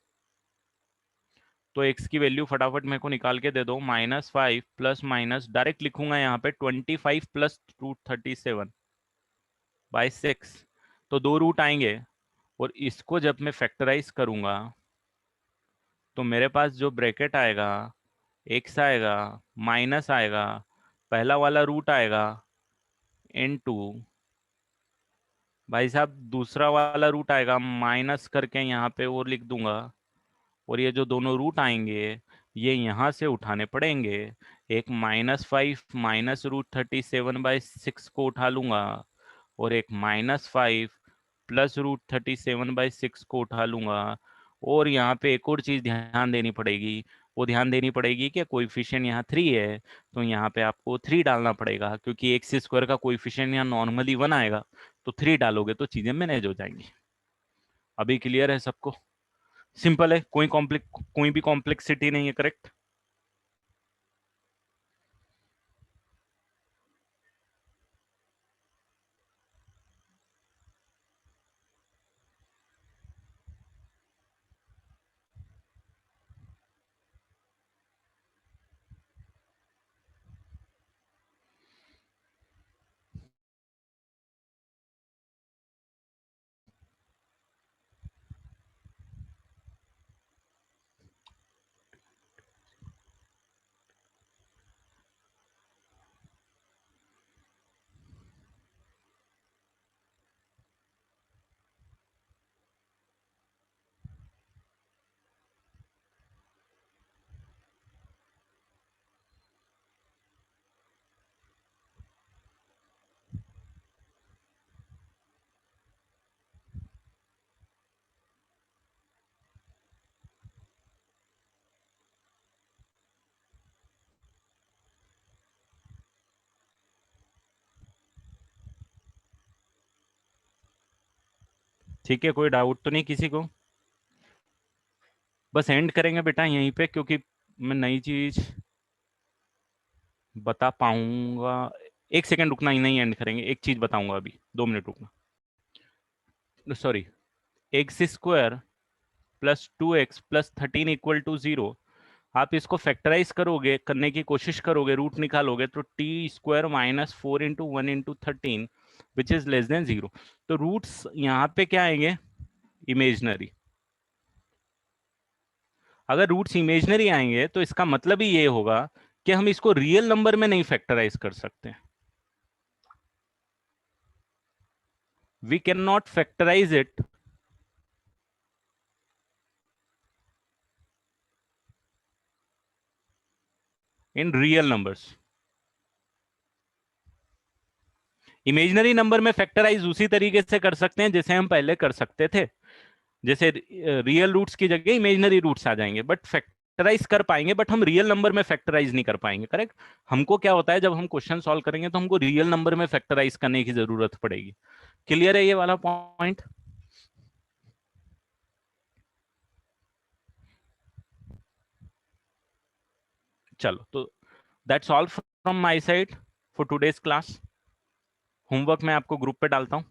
तो x की वैल्यू फटाफट मेरे को निकाल के दे दो, -5 प्लस माइनस डायरेक्ट लिखूंगा यहाँ पे 25 प्लस रूट 37/6। तो दो रूट आएंगे, और इसको जब मैं फैक्टराइज करूंगा तो मेरे पास जो ब्रैकेट आएगा, एक्स आएगा, माइनस आएगा, पहला वाला रूट आएगा इनटू, भाई साहब दूसरा वाला रूट आएगा माइनस करके यहाँ पे और लिख दूंगा, और ये जो दोनों रूट आएंगे ये यहाँ से उठाने पड़ेंगे। एक -5 माइनस रूट 37/6 को उठा लूंगा, और एक -5 प्लस रूट 37/6 को उठा लूंगा। और यहाँ पे एक और चीज ध्यान देनी पड़ेगी, वो ध्यान देनी पड़ेगी कि कोएफिशिएंट यहाँ 3 है, तो यहाँ पे आपको 3 डालना पड़ेगा, क्योंकि x² का कोएफिशिएंट यहाँ नॉर्मली 1 आएगा, तो 3 डालोगे तो चीजें मैनेज हो जाएंगी। अभी क्लियर है सबको? सिंपल है, कोई भी कॉम्प्लेक्सिटी नहीं है, करेक्ट? ठीक है, कोई डाउट तो नहीं किसी को? बस एंड करेंगे बेटा यहीं पे, क्योंकि मैं नई चीज बता पाऊंगा। एक सेकंड रुकना, ही नहीं एंड करेंगे, एक चीज बताऊंगा अभी, 2 मिनट रुकना। Sorry, x² plus 2x plus 13 equal to 0, आप इसको फैक्टराइज करोगे, करने की कोशिश करोगे, रूट निकालोगे, तो t² -4 × 1 × 13 which is less than 0। तो रूट्स यहाँ पे क्या आएंगे? इमेजनरी। अगर रूट्स इमेजनरी आएंगे तो इसका मतलब ही ये होगा कि हम इसको रियल नंबर में नहीं फैक्टराइज कर सकते। We can not factorise it in real numbers. Imaginary number में फैक्टराइज उसी तरीके से कर सकते हैं जैसे हम पहले कर सकते थे, जैसे रियल रूट्स की जगह इमेजनरी रूट्स आ जाएंगे, बट फैक्टराइज कर पाएंगे, बट हम रियल नंबर में फैक्टराइज नहीं कर पाएंगे। करेक्ट? हमको क्या होता है, जब हम क्वेश्चन सॉल्व करेंगे तो हमको रियल नंबर में फैक्टराइज करने की जरूरत पड़ेगी। क्लियर है ये वाला पॉइंट? चलो, तो that's all from my side for today's class. Homework मैं आपको ग्रुप पे डालता हूँ।